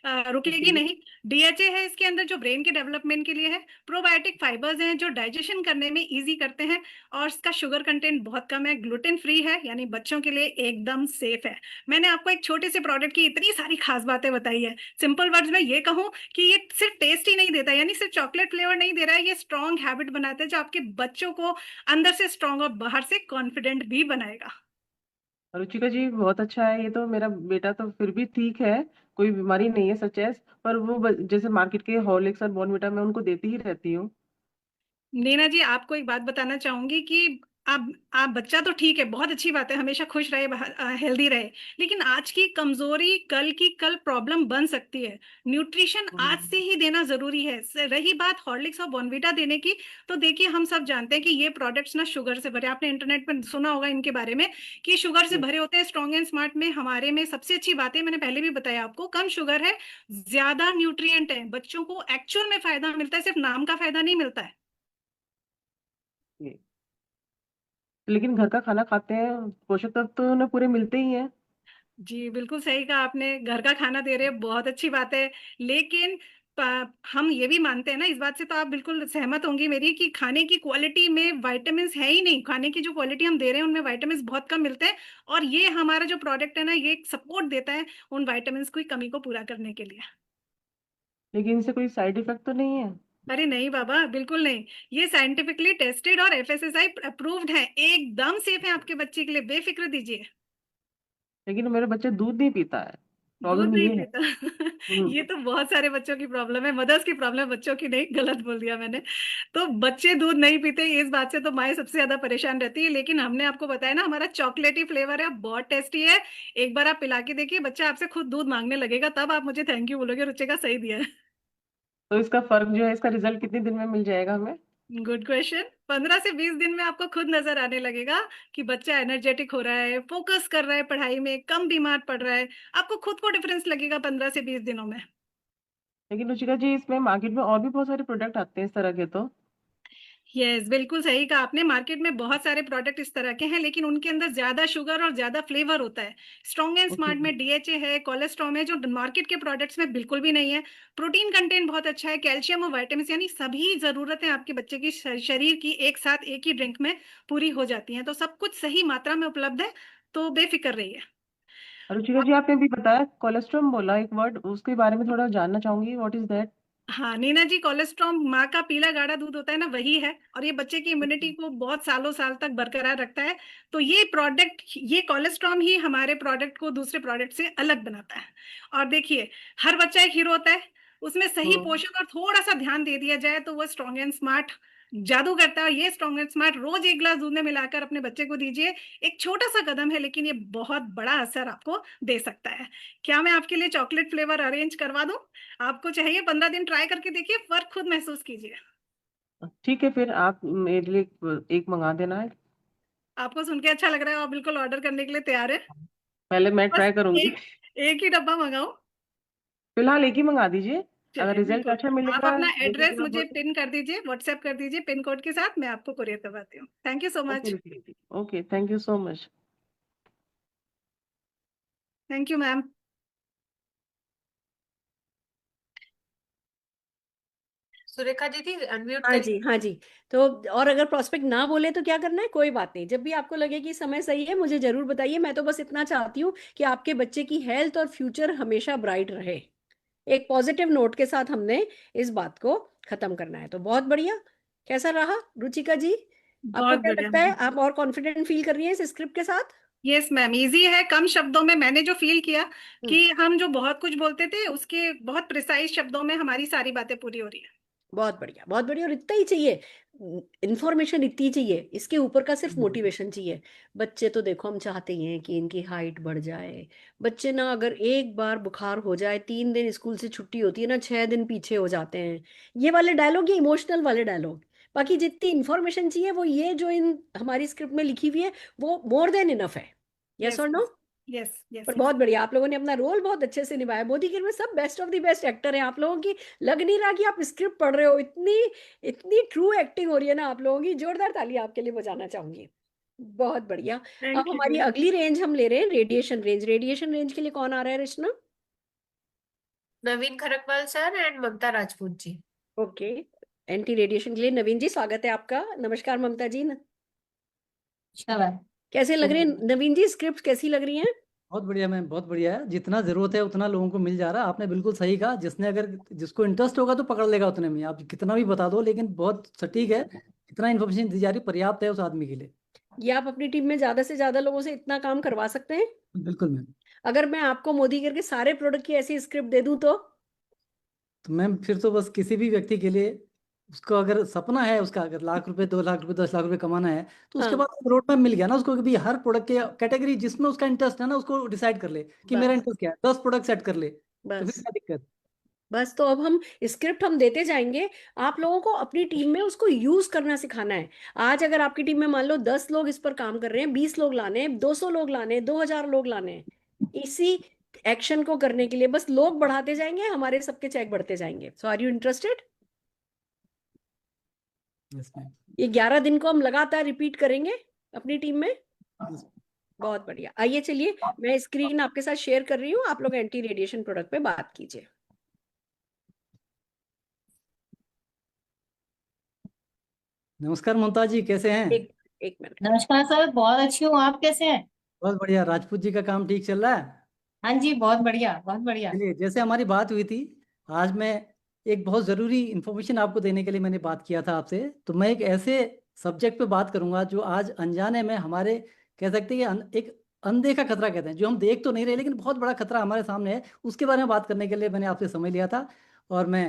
रुकेगी जी। नहीं। डीएचए है इसके अंदर जो ब्रेन के डेवलपमेंट के लिए है। प्रोबायोटिक फाइबर्स हैं जो डाइजेशन करने में इजी करते हैं। और इसका शुगर कंटेंट बहुत कम है, ग्लूटेन फ्री है, यानी बच्चों के लिए एकदम सेफ है। मैंने आपको एक छोटे से प्रोडक्ट की इतनी सारी खास बातें बताई है। सिंपल वर्ड्स में ये कहूं कि ये सिर्फ टेस्ट ही नहीं देता, यानी सिर्फ चॉकलेट फ्लेवर नहीं दे रहा है, ये स्ट्रॉन्ग हैबिट बनाता है जो आपके बच्चों को अंदर से स्ट्रॉन्ग और बाहर से कॉन्फिडेंट भी बनाएगा। रुचिका जी, बहुत अच्छा है। ये तो मेरा बेटा तो फिर भी ठीक है, कोई बीमारी नहीं है सच है। पर वो जैसे मार्केट के हॉर्लिक्स और बॉर्नविटा मैं उनको देती ही रहती हूँ। नीना जी, आपको एक बात बताना चाहूंगी कि आप बच्चा तो ठीक है, बहुत अच्छी बात है, हमेशा खुश रहे, हेल्दी रहे। लेकिन आज की कमजोरी कल की प्रॉब्लम बन सकती है। न्यूट्रिशन आज से ही देना जरूरी है। रही बात हॉर्लिक्स और बॉर्नविटा देने की, तो देखिए हम सब जानते हैं कि ये प्रोडक्ट्स ना शुगर से भरे, आपने इंटरनेट पर सुना होगा इनके बारे में कि शुगर से भरे होते हैं। स्ट्रॉन्ग एंड स्मार्ट में हमारे में सबसे अच्छी बात है, मैंने पहले भी बताया आपको, कम शुगर है, ज्यादा न्यूट्रिएंट है, बच्चों को एक्चुअल में फायदा मिलता है, सिर्फ नाम का फायदा नहीं मिलता है। लेकिन घर का खाना खाते हैं, पोषक तत्व तो उन्हें पूरे मिलते ही हैं। जी बिल्कुल सही कहा आपने, घर का खाना दे रहे हैं, बहुत अच्छी बात है। लेकिन हम ये भी मानते हैं ना, इस बात से तो आप बिल्कुल सहमत होंगी मेरी, कि खाने की क्वालिटी में विटामिन है ही नहीं। खाने की जो क्वालिटी हम दे रहे हैं उनमें विटामिन बहुत कम मिलते हैं। और ये हमारा जो प्रोडक्ट है ना, ये सपोर्ट देता है उन विटामिन की कमी को पूरा करने के लिए। लेकिन इनसे कोई साइड इफेक्ट तो नहीं है? अरे नहीं बाबा, बिल्कुल नहीं। ये साइंटिफिकली टेस्टेड और FSSAI अप्रूव्ड है, एकदम सेफ है आपके बच्चे के लिए, बेफिक्र दीजिए। लेकिन मेरे बच्चे दूध नहीं पीता है, दूध प्रॉब्लम नहीं ये है। पीता। ये तो बहुत सारे बच्चों की प्रॉब्लम है, मदर्स की प्रॉब्लम है, बच्चों की नहीं, गलत बोल दिया मैंने। तो बच्चे दूध नहीं पीते, इस बात से तो माएँ सबसे ज्यादा परेशान रहती है। लेकिन हमने आपको बताया ना, हमारा चॉकलेटी फ्लेवर है, बहुत टेस्टी है। एक बार आप पिला के देखिए, बच्चा आपसे खुद दूध मांगने लगेगा, तब आप मुझे थैंक यू बोलोगे, रुचिका सही दिया है। तो इसका फर्क जो है, इसका रिजल्ट कितने दिन में मिल जाएगा हमें? Good question. 15 से 20 दिन में आपको खुद नजर आने लगेगा कि बच्चा एनर्जेटिक हो रहा है, फोकस कर रहा है पढ़ाई में, कम बीमार पड़ रहा है। आपको खुद को डिफरेंस लगेगा 15 से 20 दिनों में। लेकिन रुचिका जी, इसमें मार्केट में और भी बहुत सारे प्रोडक्ट आते हैं इस तरह के, तो यस, बिल्कुल सही कहा आपने। मार्केट में बहुत सारे प्रोडक्ट इस तरह के हैं, लेकिन उनके अंदर ज्यादा शुगर और ज्यादा फ्लेवर होता है। Strong and okay. स्मार्ट में DHA है, कोलेस्ट्रॉल है, जो मार्केट के प्रोडक्ट्स में बिल्कुल भी नहीं है। प्रोटीन कंटेंट बहुत अच्छा है, कैल्शियम और विटामिन, यानी सभी जरूरतें आपके बच्चे की शरीर की एक साथ एक ही ड्रिंक में पूरी हो जाती हैं। तो सब कुछ सही मात्रा में उपलब्ध है, तो बेफिक्र रहिए। रुचिका जी, आपने भी बताया कोलेस्ट्रॉल, बोला एक वर्ड, उसके बारे में थोड़ा जानना चाहूंगी, व्हाट इज दैट? हाँ नीना जी, कोलेस्ट्रॉल माँ का पीला गाढ़ा दूध होता है ना, वही है। और ये बच्चे की इम्यूनिटी को बहुत सालों साल तक बरकरार रखता है। तो ये प्रोडक्ट, ये कोलेस्ट्रॉल ही हमारे प्रोडक्ट को दूसरे प्रोडक्ट से अलग बनाता है। और देखिए, हर बच्चा एक हीरो होता है, उसमें सही हम्म। पोषण और थोड़ा सा ध्यान दे दिया जाए तो वो स्ट्रॉन्ग एंड स्मार्ट जादू करता है। और ये स्ट्रॉन्ग एंड स्मार्ट रोज एक ग्लास दूध में मिलाकर अपने बच्चे को दीजिए। एक छोटा सा कदम है, लेकिन ये बहुत बड़ा असर आपको दे सकता है। क्या मैं आपके लिए चॉकलेट फ्लेवर अरेंज करवा दूं? आपको चाहिए? 15 दिन ट्राई करके देखिए, फर्क खुद महसूस कीजिए। ठीक है, फिर आप मेरे लिए एक मंगा देना है। आपको सुन के अच्छा लग रहा है, आप बिल्कुल ऑर्डर करने के लिए तैयार है? पहले मैं बस ट्राई करूंगी। एक एक ही डब्बा मंगाओ। फिलहाल एक ही मंगा दीजिए, अगर चलिए, रिजल्ट बिल्कुल। अच्छा आप मिलेगा अपना जैसे एड्रेस कि आप मुझे बोल। पिन कर दीजिए, व्हाट्सएप कर दीजिए पिन कोड के साथ, मैं आपको कुरियर करवाती हूँ। Thank you so okay much. Ruchika ji, okay, thank you so much. Thank you ma'am. Surekha दीदी अनम्यूट हाँ करिए। जी, हाँ जी। तो और अगर प्रोस्पेक्ट ना बोले तो क्या करना है? कोई बात नहीं, जब भी आपको लगे कि समय सही है मुझे जरूर बताइए। मैं तो बस इतना चाहती हूँ कि आपके बच्चे की हेल्थ और फ्यूचर हमेशा ब्राइट रहे। एक पॉजिटिव नोट के साथ हमने इस बात को खत्म करना है। तो बहुत बढ़िया। कैसा रहा रुचिका जी? आपको बहुत क्या बढ़िया लगता है, मैम। आप और कॉन्फिडेंट फील कर रही हैं इस स्क्रिप्ट के साथ? यस मैम, इजी है। कम शब्दों में मैंने जो फील किया हम्म। कि हम जो बहुत कुछ बोलते थे, उसके बहुत प्रिसाइज शब्दों में हमारी सारी बातें पूरी हो रही है। बहुत बढ़िया, बहुत बढ़िया। और इतना ही चाहिए, इंफॉर्मेशन इतनी चाहिए, इसके ऊपर का सिर्फ मोटिवेशन चाहिए। बच्चे तो देखो, हम चाहते ही हैं कि इनकी हाइट बढ़ जाए। बच्चे ना, अगर एक बार बुखार हो जाए, 3 दिन स्कूल से छुट्टी होती है ना, 6 दिन पीछे हो जाते हैं। ये वाले डायलॉग, ये इमोशनल वाले डायलॉग। बाकी जितनी इंफॉर्मेशन चाहिए वो ये जो इन हमारी स्क्रिप्ट में लिखी हुई है, वो मोर देन इनफ है। यस यस और नो? यस यस पर यस। बहुत बढ़िया, आप लोगों ने अपना रोल बहुत अच्छे से निभाया। मोदी केयर में सब best of the best actor हैं आप लोगों की। लग नहीं रहा कि आप स्क्रिप्ट पढ़ रहे हो, इतनी इतनी ट्रू एक्टिंग हो रही है ना आप लोगों की। जोरदार ताली आपके लिए बजाना चाहूंगी। बहुत बढ़िया। अब थैंक हमारी यू। अगली रेंज हम ले रहे हैं, रेडिएशन रेंज। रेडिएशन रेंज के लिए कौन आ रहा है Rachna? Naveen Kharakwal sir and Mamta Rajput ji. Okay. Anti radiation के लिए नवीन जी, स्वागत है आपका। नमस्कार ममता जी। कैसे लग रहे हैं नवीन जी? स्क्रिप्ट कैसी लग रही हैं? बहुत बढ़िया मैम, बहुत बढ़िया है। जितना जरूरत है उतना लोगों को मिल जा रहा है। आपने बिल्कुल सही कहा, जिसने अगर जिसको इंटरेस्ट होगा तो पकड़ लेगा उतने में। आप कितना भी बता दो, लेकिन बहुत सटीक है। जितना इन्फॉर्मेशन दी जा रही पर्याप्त है उस आदमी के लिए। ये आप अपनी टीम में ज्यादा से ज्यादा लोगों से इतना काम करवा सकते हैं? बिल्कुल मैम। अगर मैं आपको मोदी केयर के सारे प्रोडक्ट की ऐसी स्क्रिप्ट दे दूं तो मैम फिर तो बस किसी भी व्यक्ति के लिए, उसको अगर सपना है उसका, अगर लाख रुपए, 2 लाख रुपए, 10 लाख रुपए कमाना है, तो उसके हाँ, बाद रोड मैप मिल गया ना उसको कि भाई हर प्रोडक्ट के कैटेगरी जिसमें उसका इंटरेस्ट है ना, उसको डिसाइड कर ले कि मेरा बस इंटरेस्ट क्या है, 10 प्रोडक्ट सेट कर ले, तो फिर बस क्या दिक्कत। बस। तो अब हम स्क्रिप्ट हम देते जाएंगे, आप लोगों को अपनी टीम में उसको यूज करना सिखाना है। आज अगर आपकी टीम में मान लो 10 लोग इस पर काम कर रहे हैं, 20 लोग लाने हैं, 200 लोग लाने हैं, 2000 लोग लाने हैं, इसी एक्शन को करने के लिए बस लोग बढ़ाते जाएंगे, हमारे सबके चेक बढ़ते जाएंगे। So are you interested? Yes ma'am. ये 11 दिन को हम लगातार रिपीट करेंगे अपनी टीम में। बहुत बढ़िया। आइए चलिए, मैं स्क्रीन आपके साथ शेयर कर रही हूँ, आप लोग एंटी रेडिएशन प्रोडक्ट पे बात कीजिए। नमस्कार ममता जी, कैसे हैं? एक मिनट। नमस्कार सर, बहुत अच्छी हूँ। आप कैसे हैं? बहुत बढ़िया। राजपूत जी का काम ठीक चल रहा है? हाँ जी, बहुत बढ़िया, बहुत बढ़िया। चलिए, जैसे हमारी बात हुई थी, आज मैं एक बहुत ज़रूरी इन्फॉर्मेशन आपको देने के लिए मैंने बात किया था आपसे। तो मैं एक ऐसे सब्जेक्ट पे बात करूंगा जो आज अनजाने में हमारे, कह सकते हैं कि एक अनदेखा खतरा कहते हैं, जो हम देख तो नहीं रहे लेकिन बहुत बड़ा खतरा हमारे सामने है, उसके बारे में बात करने के लिए मैंने आपसे समय लिया था। और मैं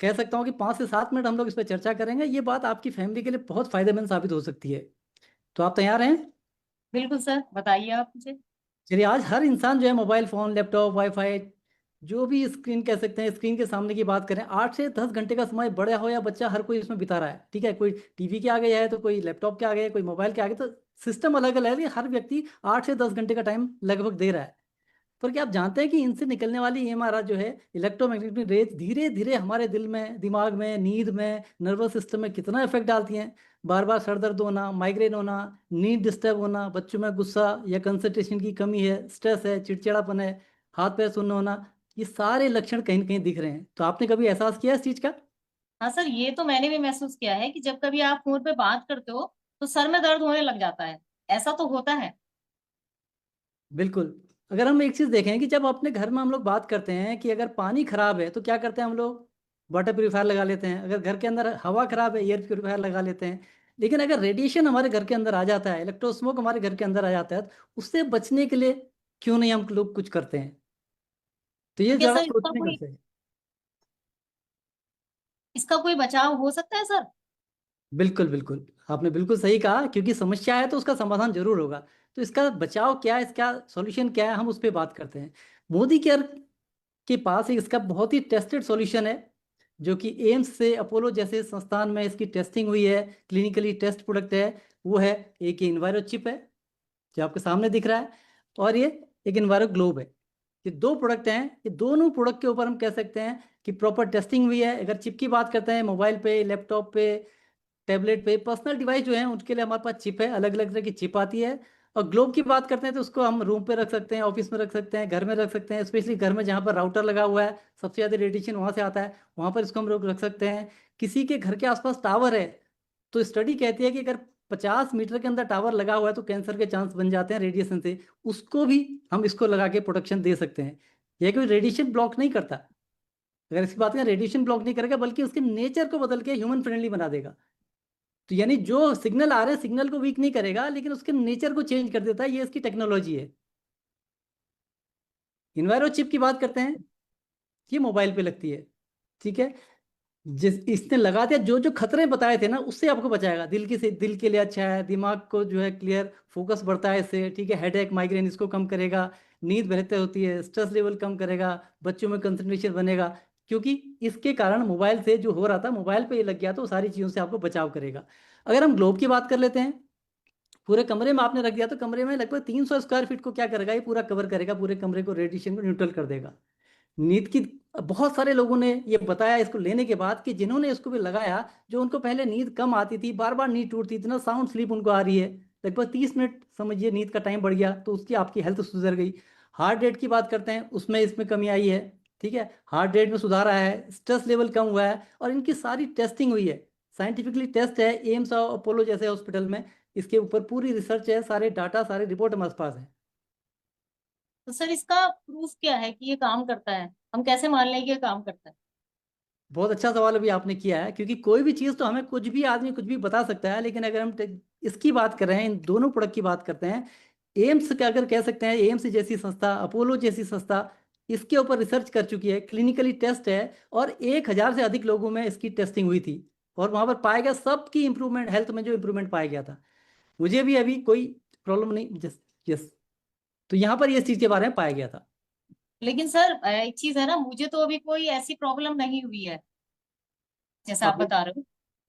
कह सकता हूँ कि 5 से 7 मिनट हम लोग इस पर चर्चा करेंगे। ये बात आपकी फैमिली के लिए बहुत फायदेमंद साबित हो सकती है। तो आप तैयार हैं? बिल्कुल सर, बताइए आप मुझे। चलिए, आज हर इंसान जो है मोबाइल फ़ोन, लैपटॉप, वाईफाई, जो भी स्क्रीन कह सकते हैं, स्क्रीन के सामने की बात करें, 8 से 10 घंटे का समय, बड़ा हो या बच्चा, हर कोई इसमें बिता रहा है। ठीक है, कोई टीवी के आगे है तो कोई लैपटॉप के आगे है, कोई मोबाइल के आगे, तो सिस्टम अलग अलग है लेकिन हर व्यक्ति 8 से 10 घंटे का टाइम लगभग दे रहा है। पर क्या आप जानते हैं कि इनसे निकलने वाली EMR जो है, इलेक्ट्रोमैग्नेटिक रेज, धीरे धीरे हमारे दिल में, दिमाग में, नींद में, नर्वस सिस्टम में कितना इफेक्ट डालती हैं? बार बार सर दर्द होना, माइग्रेन होना, नींद डिस्टर्ब होना, बच्चों में गुस्सा या कंसंट्रेशन की कमी है, स्ट्रेस है, चिड़चिड़ापन है, हाथ पैर सुन्न होना, ये सारे लक्षण कहीं न कहीं दिख रहे हैं। तो आपने कभी एहसास किया इस चीज का? हाँ सर, ये तो मैंने भी महसूस किया है कि जब कभी आप फोन पे बात करते हो तो सर में दर्द होने लग जाता है। ऐसा तो होता है। बिल्कुल। अगर हम एक चीज देखें कि जब अपने घर में हम लोग बात करते हैं कि अगर पानी खराब है तो क्या करते हैं हम लोग? वाटर प्यूरिफायर लगा लेते हैं। अगर घर के अंदर हवा खराब है, एयर प्यूरिफायर लगा लेते हैं। लेकिन अगर रेडिएशन हमारे घर के अंदर आ जाता है, इलेक्ट्रोस्मोक हमारे घर के अंदर आ जाता है, तो उससे बचने के लिए क्यों नहीं हम लोग कुछ करते हैं? तो तो ये क्या जरा सर सोचने का विषय है। इसका कोई बचाव हो सकता है सर? बिल्कुल बिल्कुल, आपने बिल्कुल सही कहा, क्योंकि समस्या है तो उसका समाधान जरूर होगा। तो इसका बचाव क्या है, इसका सॉल्यूशन क्या है, हम उस पर बात करते हैं। मोदी केयर के पास इसका बहुत ही टेस्टेड सॉल्यूशन है, जो कि एम्स से, अपोलो जैसे संस्थान में इसकी टेस्टिंग हुई है, क्लिनिकली टेस्ट प्रोडक्ट है। वो है, एक इन्वायरो चिप है जो आपके सामने दिख रहा है, और ये एक इन्वायरो ग्लोब है। ये दो प्रोडक्ट हैं। ये दोनों प्रोडक्ट के ऊपर हम कह सकते हैं कि प्रॉपर टेस्टिंग हुई है। अगर चिप की बात करते हैं, मोबाइल पे, लैपटॉप पे, टैबलेट पे, पर्सनल डिवाइस जो है उनके लिए हमारे पास चिप है, अलग अलग तरह की चिप आती है। और ग्लोब की बात करते हैं तो उसको हम रूम पे रख सकते हैं, ऑफिस में रख सकते हैं, घर में रख सकते हैं, स्पेशली घर में जहाँ पर राउटर लगा हुआ है, सबसे ज़्यादा रेडिएशन वहाँ से आता है, वहाँ पर इसको हम लोग रख सकते हैं। किसी के घर के आसपास टावर है तो स्टडी कहती है कि अगर 50 मीटर के अंदर टावर लगा हुआ है तो कैंसर के चांस बन जाते हैं रेडिएशन से, उसको भी हम इसको लगा के प्रोटेक्शन दे सकते हैं। यह कोई रेडिएशन ब्लॉक नहीं करता। अगर इसकी बात करें, रेडिएशन ब्लॉक नहीं करेगा बल्कि उसके नेचर को बदल के ह्यूमन फ्रेंडली बना देगा। तो यानी जो सिग्नल आ रहे हैं, सिग्नल को वीक नहीं करेगा लेकिन उसके नेचर को चेंज कर देता है। ये इसकी टेक्नोलॉजी है। इन्वायरो चिप की बात करते हैं, ये मोबाइल पे लगती है। ठीक है, जिस इसने लगा दिया, जो जो खतरे बताए थे ना उससे आपको बचाएगा। दिल की से दिल के लिए अच्छा है, दिमाग को जो है क्लियर फोकस बढ़ता है इससे। ठीक है, हेडेक, माइग्रेन इसको कम करेगा, नींद बेहतर होती है, स्ट्रेस लेवल कम करेगा, बच्चों में कंसंट्रेशन बनेगा। क्योंकि इसके कारण मोबाइल से जो हो रहा था, मोबाइल पे ये लग गया तो सारी चीज़ों से आपको बचाव करेगा। अगर हम ग्लोब की बात कर लेते हैं, पूरे कमरे में आपने रख दिया तो कमरे में लगभग 300 स्क्वायर फीट को क्या करेगा, ये पूरा कवर करेगा, पूरे कमरे को, रेडिएशन को न्यूट्रल कर देगा। नींद की, बहुत सारे लोगों ने ये बताया इसको लेने के बाद कि जिन्होंने इसको भी लगाया, जो उनको पहले नींद कम आती थी, बार बार नींद टूटती, इतना साउंड स्लीप उनको आ रही है, लगभग 30 मिनट समझिए नींद का टाइम बढ़ गया, तो उसकी आपकी हेल्थ सुधर गई। हार्ट रेट की बात करते हैं, उसमें इसमें कमी आई है। ठीक है, हार्ट रेट में सुधार आया है, स्ट्रेस लेवल कम हुआ है, और इनकी सारी टेस्टिंग हुई है, साइंटिफिकली टेस्ट है, एम्स और अपोलो जैसे हॉस्पिटल में इसके ऊपर पूरी रिसर्च है, सारे डाटा, सारे रिपोर्ट हमारे पास है। तो सर इसका प्रूफ क्या है कि ये काम करता है? हम कैसे मान लें कि ये काम करता है? बहुत अच्छा सवाल अभी आपने किया है, क्योंकि कोई भी चीज़ तो हमें कुछ भी आदमी कुछ भी बता सकता है, लेकिन अगर हम इसकी बात कर रहे हैं, इन दोनों प्रोडक्ट की बात करते हैं, एम्स का अगर कह सकते हैं, एम्स जैसी संस्था, अपोलो जैसी संस्था इसके ऊपर रिसर्च कर चुकी है, क्लिनिकली टेस्ट है, और 1,000 से अधिक लोगों में इसकी टेस्टिंग हुई थी, और वहां पर पाया गया सबकी इंप्रूवमेंट, हेल्थ में जो इंप्रूवमेंट पाया गया था। मुझे भी अभी कोई प्रॉब्लम नहीं, जस यस, तो यहाँ पर ये चीज़ के बारे में पाया गया था। लेकिन सर एक चीज है ना, मुझे तो अभी कोई ऐसी प्रॉब्लम नहीं हुई है जैसा आप आप बता रहे हो।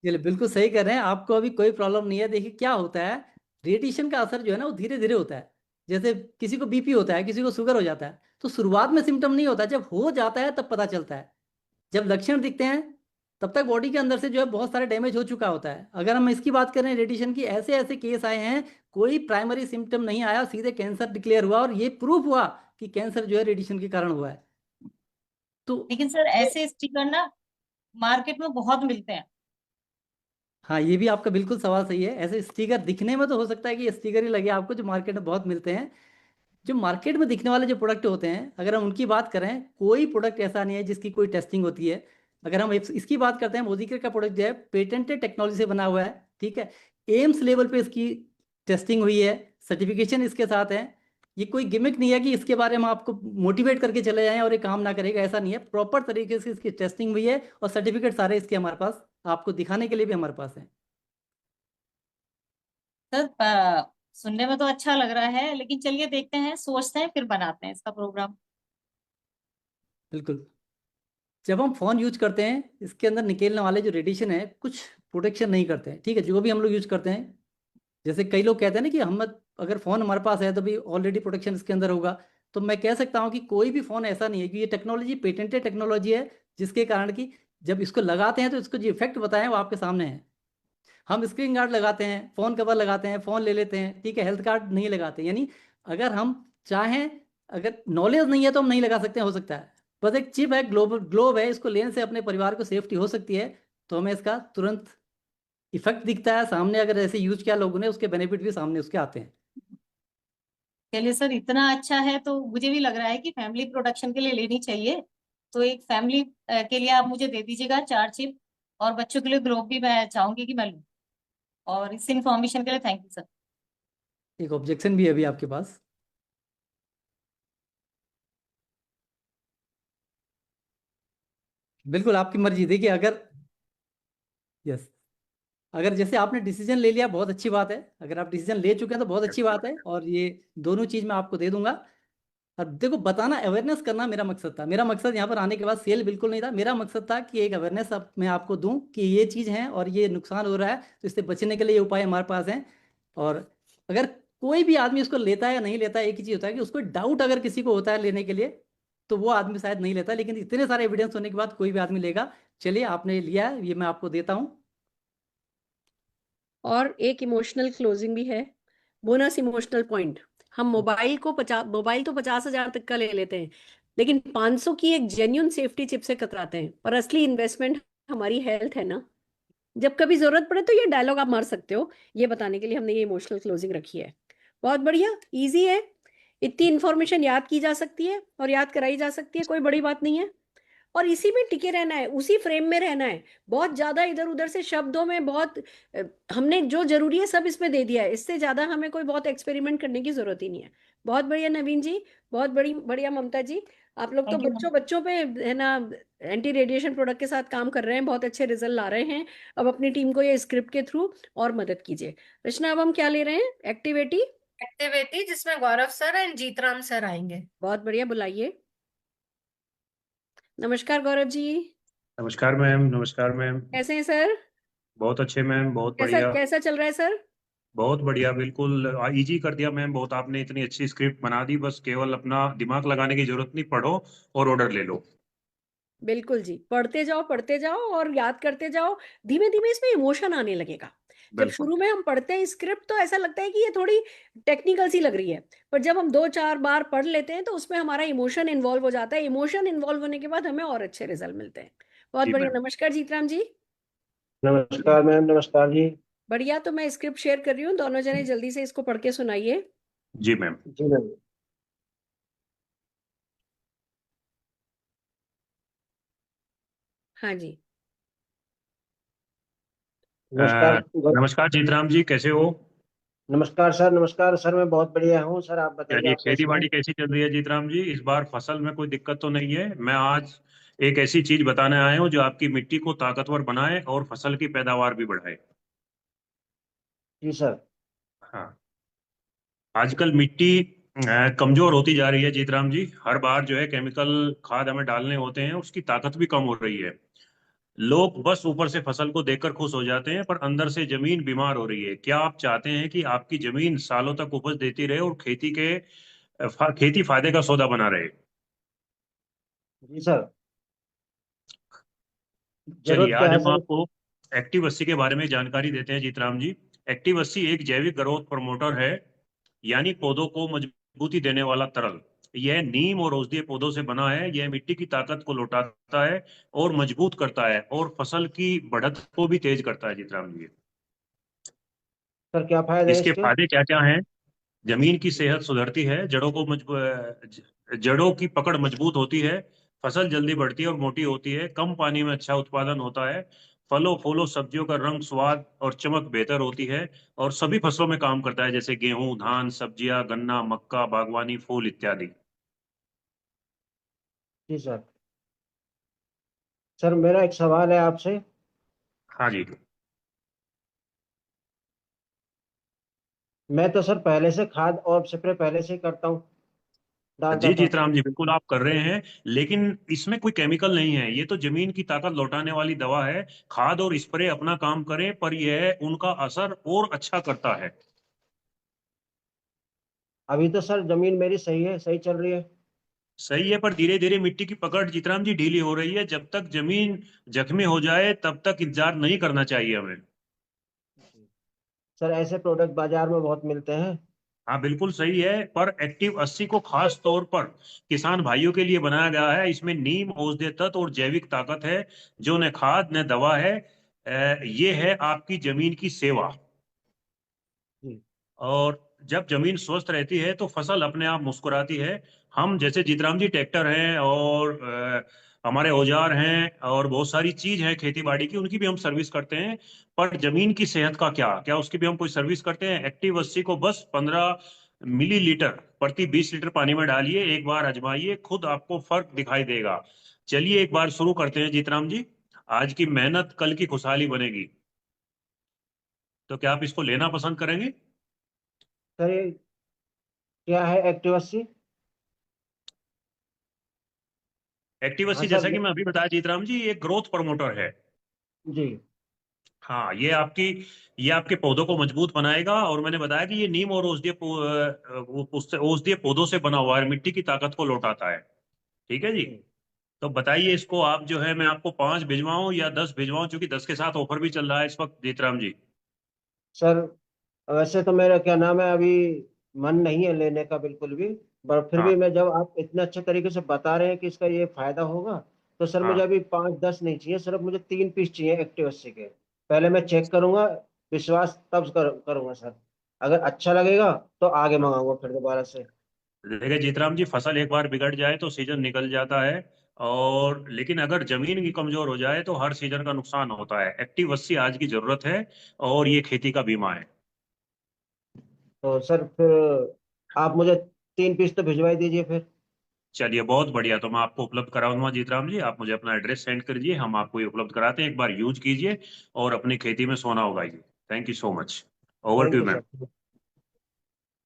चलिए, बिल्कुल सही कर रहे हैं, आपको अभी कोई प्रॉब्लम नहीं है। देखिए क्या होता है, रेडिएशन का असर जो है ना वो धीरे धीरे होता है। जैसे किसी को बीपी होता है, किसी को शुगर हो जाता है, तो शुरुआत में सिम्टम नहीं होता, जब हो जाता है तब पता चलता है। जब लक्षण दिखते हैं तब तक बॉडी के अंदर से जो है बहुत सारे डैमेज हो चुका होता है। अगर हम इसकी बात करें रेडिएशन की, ऐसे ऐसे केस आए हैं, कोई प्राइमरी सिम्टम नहीं आया, सीधे कैंसर डिक्लेयर हुआ, और ये प्रूफ हुआ कि कैंसर जो है रेडिएशन के कारण हुआ है। तो लेकिन सर ऐसे स्टिकर ना मार्केट में बहुत मिलते हैं। हाँ, ये भी आपका बिल्कुल सवाल सही है। ऐसे स्टिकर दिखने में तो हो सकता है कि ये स्टिकर ही लगे आपको, जो मार्केट में बहुत मिलते हैं। जो मार्केट में दिखने वाले जो प्रोडक्ट होते हैं, अगर हम उनकी बात करें, कोई प्रोडक्ट ऐसा नहीं है जिसकी कोई टेस्टिंग होती है। अगर हम इसकी बात करते हैं, मोदिकेयर का प्रोडक्ट जो है पेटेंटेड टेक्नोलॉजी से बना हुआ है, ठीक है, एम्स लेवल पे इसकी टेस्टिंग हुई है, सर्टिफिकेशन इसके साथ है। ये कोई गिमिक नहीं है कि इसके बारे में आपको मोटिवेट करके चले जाएं और ये काम ना करेगा, ऐसा नहीं है। प्रॉपर तरीके से इसकी टेस्टिंग हुई है और सर्टिफिकेट सारे इसके हमारे पास आपको दिखाने के लिए भी हमारे पास है। सर सुनने में तो अच्छा लग रहा है, लेकिन चलिए देखते हैं, सोचते हैं, फिर बनाते हैं इसका प्रोग्राम। बिल्कुल। जब हम फोन यूज करते हैं, इसके अंदर निकलने वाले जो रेडिएशन है कुछ प्रोटेक्शन नहीं करते हैं, ठीक है। जो भी हम लोग यूज करते हैं, जैसे कई लोग कहते हैं ना कि हम अगर फोन हमारे पास है तो भी ऑलरेडी प्रोटेक्शन इसके अंदर होगा, तो मैं कह सकता हूँ कि कोई भी फोन ऐसा नहीं है, कि ये टेक्नोलॉजी पेटेंटेड टेक्नोलॉजी है, जिसके कारण कि जब इसको लगाते हैं तो इसको जो इफेक्ट बताएं वो आपके सामने है। हम स्क्रीन गार्ड लगाते हैं, फोन कवर लगाते हैं, फोन ले लेते हैं, ठीक है, हेल्थ कार्ड नहीं लगाते। यानी अगर हम चाहें, अगर नॉलेज नहीं है तो हम नहीं लगा सकते, हो सकता है। बस एक चिप है, ग्लोब है, इसको लेने से अपने परिवार को सेफ्टी हो सकती है, तो हमें इसका तुरंत इफेक्ट दिखता है सामने। अगर ऐसे यूज किया लोगों ने, उसके बेनिफिट भी सामने उसके आते हैं। चलिए सर, इतना अच्छा है तो मुझे भी लग रहा है कि फैमिली प्रोडक्शन के लिए लेनी चाहिए। तो एक फैमिली के लिए आप मुझे दे दीजिएगा 4 चिप, और बच्चों के लिए ग्लोब भी मैं चाहूंगी कि मैं लूँ। और इस इन्फॉर्मेशन के लिए थैंक यू सर। एक ऑब्जेक्शन भी है अभी आपके पास? बिल्कुल आपकी मर्जी। देखिए अगर यस, अगर जैसे आपने डिसीजन ले लिया, बहुत अच्छी बात है। अगर आप डिसीजन ले चुके हैं तो बहुत अच्छी बात है, और ये दोनों चीज मैं आपको दे दूंगा। और देखो, बताना, अवेयरनेस करना मेरा मकसद था। मेरा मकसद यहाँ पर आने के बाद सेल बिल्कुल नहीं था। मेरा मकसद था कि एक अवेयरनेस मैं आपको दूं कि ये चीज़ है और ये नुकसान हो रहा है, तो इससे बचने के लिए ये उपाय हमारे पास हैं। और अगर कोई भी आदमी इसको लेता है या नहीं लेता है, एक ही चीज़ होता है कि उसको डाउट अगर किसी को होता है लेने के लिए, तो वो आदमी शायद नहीं लेता। लेकिन इतने सारे एविडेंस होने के बाद कोई भी आदमी लेगा। चलिए, आपने लिया है, ये मैं आपको देता हूँ। और एक इमोशनल क्लोजिंग भी है, बोनस इमोशनल पॉइंट। हम मोबाइल तो 50,000 तक का ले लेते हैं, लेकिन 500 की एक जेन्युइन सेफ्टी चिप से कतराते हैं। पर असली इन्वेस्टमेंट हमारी हेल्थ है ना। जब कभी जरूरत पड़े तो ये डायलॉग आप मार सकते हो, ये बताने के लिए हमने ये इमोशनल क्लोजिंग रखी है। बहुत बढ़िया, इजी है। इतनी इंफॉर्मेशन याद की जा सकती है और याद कराई जा सकती है, कोई बड़ी बात नहीं है। और इसी में टिके रहना है, उसी फ्रेम में रहना है। बहुत ज्यादा इधर उधर से शब्दों में हमने जो जरूरी है सब इसमें दे दिया है। इससे ज्यादा हमें कोई बहुत एक्सपेरिमेंट करने की जरूरत ही नहीं है। बहुत बढ़िया नवीन जी, बहुत बढ़िया ममता जी। आप लोग तो Thank you, ma'am. बच्चों पे है ना, एंटी रेडिएशन प्रोडक्ट के साथ काम कर रहे हैं, बहुत अच्छे रिजल्ट ला रहे हैं। अब अपनी टीम को ये स्क्रिप्ट के थ्रू और मदद कीजिए। रचना, अब हम क्या ले रहे हैं? एक्टिविटी, जिसमें गौरव सर एंड जीतराम सर आएंगे। बहुत बढ़िया, बुलाइए। नमस्कार गौरव जी। नमस्कार मैम। नमस्कार मैम। कैसे हैं सर? बहुत अच्छे मैम, बहुत कैसा बढ़िया। कैसा चल रहा है सर? बहुत बढ़िया, बिल्कुल इजी कर दिया मैम। बहुत आपने इतनी अच्छी स्क्रिप्ट बना दी, बस केवल अपना दिमाग लगाने की जरूरत नहीं, पढ़ो और ऑर्डर ले लो। बिल्कुल जी, पढ़ते जाओ और याद करते जाओ। धीमे धीमे इसमें इमोशन आने लगेगा। जब बिल्कुल शुरू में हम पढ़ते हैं स्क्रिप्ट तो ऐसा लगता है कि ये थोड़ी टेक्निकल सी लग रही है, पर जब हम 2-4 बार पढ़ लेते हैं तो उसमें हमारा इमोशन इन्वॉल्व हो जाता है। इमोशन इन्वॉल्व होने के बाद हमें और अच्छे रिजल्ट मिलते हैं। बहुत जी बढ़िया। मैम। नमस्कार जीतराम जी। नमस्कार मैम। नमस्कार जी। बढ़िया, तो मैं स्क्रिप्ट शेयर कर रही हूँ, दोनों जने जल्दी से इसको पढ़ के सुनाइए। जी मैम। जी मैम। हाँ जी। नमस्कार। नमस्कार जीतराम जी, कैसे हो? नमस्कार सर। नमस्कार सर, मैं बहुत बढ़िया हूँ सर। आप बताइए, चलिए, आप खेती कैसे हैं? बाड़ी कैसी चल रही है जीतराम जी? इस बार फसल में कोई दिक्कत तो नहीं है? मैं आज एक ऐसी चीज बताने आया हूँ जो आपकी मिट्टी को ताकतवर बनाए और फसल की पैदावार भी बढ़ाए। जी सर। हाँ, आजकल मिट्टी कमजोर होती जा रही है जीतराम जी। हर बार जो है केमिकल खाद हमें डालने होते हैं, उसकी ताकत भी कम हो रही है। लोग बस ऊपर से फसल को देखकर खुश हो जाते हैं, पर अंदर से जमीन बीमार हो रही है। क्या आप चाहते हैं कि आपकी जमीन सालों तक उपज देती रहे और खेती फायदे का सौदा बना रहे? जी सर। चलिए, जरूरत क्या आज है हम सर? आपको एक्टिव 80 के बारे में जानकारी देते हैं जीतराम जी। एक्टिव 80 एक जैविक ग्रोथ प्रमोटर है, यानी पौधों को मजबूती देने वाला तरल। यह नीम और औषधीय पौधों से बना है। यह मिट्टी की ताकत को लौटाता है और मजबूत करता है, और फसल की बढ़त को भी तेज करता है जीतराम जी। सर क्या फायदे हैं इसके इसके? फायदे क्या क्या हैं? जमीन की सेहत सुधरती है, जड़ों की पकड़ मजबूत होती है, फसल जल्दी बढ़ती है और मोटी होती है, कम पानी में अच्छा उत्पादन होता है, फलों फूलों सब्जियों का रंग स्वाद और चमक बेहतर होती है, और सभी फसलों में काम करता है, जैसे गेहूं, धान, सब्जियां, गन्ना, मक्का, बागवानी, फूल इत्यादि। जी सर। सर मेरा एक सवाल है आपसे। हाँ जी। मैं तो सर पहले से खाद और स्प्रे पहले से ही करता हूँ, डालता जी था। जीतराम जी, बिल्कुल आप कर रहे हैं, लेकिन इसमें कोई केमिकल नहीं है, ये तो जमीन की ताकत लौटाने वाली दवा है। खाद और स्प्रे अपना काम करें, पर यह उनका असर और अच्छा करता है। अभी तो सर जमीन मेरी सही है, सही चल रही है। सही है, पर धीरे धीरे मिट्टी की पकड़ जीतराम जी ढीली हो रही है। जब तक जमीन जख्मी हो जाए तब तक इंतजार नहीं करना चाहिए हमें। सर ऐसे प्रोडक्ट बाजार में बहुत मिलते हैं। हाँ बिल्कुल सही है, पर एक्टिव 80 को खास तौर पर किसान भाइयों के लिए बनाया गया है। इसमें नीम, औषधीय तत्व और जैविक ताकत है, जो न खाद न दवा है। ये है आपकी जमीन की सेवा। जी। और जब जमीन स्वस्थ रहती है तो फसल अपने आप मुस्कुराती है। हम जैसे जीतराम जी ट्रैक्टर हैं और हमारे औजार हैं और बहुत सारी चीज है खेती बाड़ी की, उनकी भी हम सर्विस करते हैं। पर जमीन की सेहत का क्या क्या उसकी भी हम कोई सर्विस करते हैं? एक्टिव 80 को बस 15 मिलीलीटर प्रति 20 लीटर पानी में डालिए, एक बार आजमाइए, खुद आपको फर्क दिखाई देगा। चलिए एक बार शुरू करते हैं जीतराम जी। आज की मेहनत कल की खुशहाली बनेगी। तो क्या आप इसको लेना पसंद करेंगे? सर ये क्या है एक्टिव 80? एक्टिव हाँ 80 सर जैसा कि मैं अभी बताया जीतराम जी, ये ग्रोथ प्रमोटर है। जी। हाँ, ये आपके पौधों को मजबूत बनाएगा, और मैंने बताया कि ये नीम और औषधीय पौधों से बना हुआ है, मिट्टी की ताकत को लौटाता है। ठीक है जी। तो बताइए इसको आप, जो है मैं आपको 5 भिजवाऊं या 10 भिजवाऊं, क्योंकि 10 के साथ ऑफर भी चल रहा है इस वक्त जीतराम जी। सर वैसे तो मेरा क्या नाम है, अभी मन नहीं है लेने का बिल्कुल भी, पर फिर हाँ भी मैं, जब आप इतने अच्छे तरीके से बता रहे हैं कि इसका ये फायदा होगा, तो सर मुझे हाँ। अभी 5-10 नहीं चाहिए, सिर्फ मुझे 3 पीस चाहिए एक्टिव 80 के। पहले मैं चेक करूंगा, विश्वास तब करूंगा सर। अगर अच्छा लगेगा तो आगे मंगाऊंगा फिर दोबारा से। देखिए जीतराम जी, फसल एक बार बिगड़ जाए तो सीजन निकल जाता है, और लेकिन अगर जमीन की कमजोर हो जाए तो हर सीजन का नुकसान होता है। एक्टिव 80 आज की जरूरत है, और ये खेती का बीमा है। तो सर फिर आप मुझे 3 पीस तो भिजवा ही दीजिए फिर। चलिए बहुत बढ़िया, तो मैं आपको उपलब्ध कराऊंगा जीतराम जी। आप मुझे अपना एड्रेस सेंड कर दीजिए, हम आपको ये उपलब्ध कराते हैं। एक बार यूज कीजिए और अपनी खेती में सोना उगाइए। Thank you so much. Over to thank you you ma'am. Sir.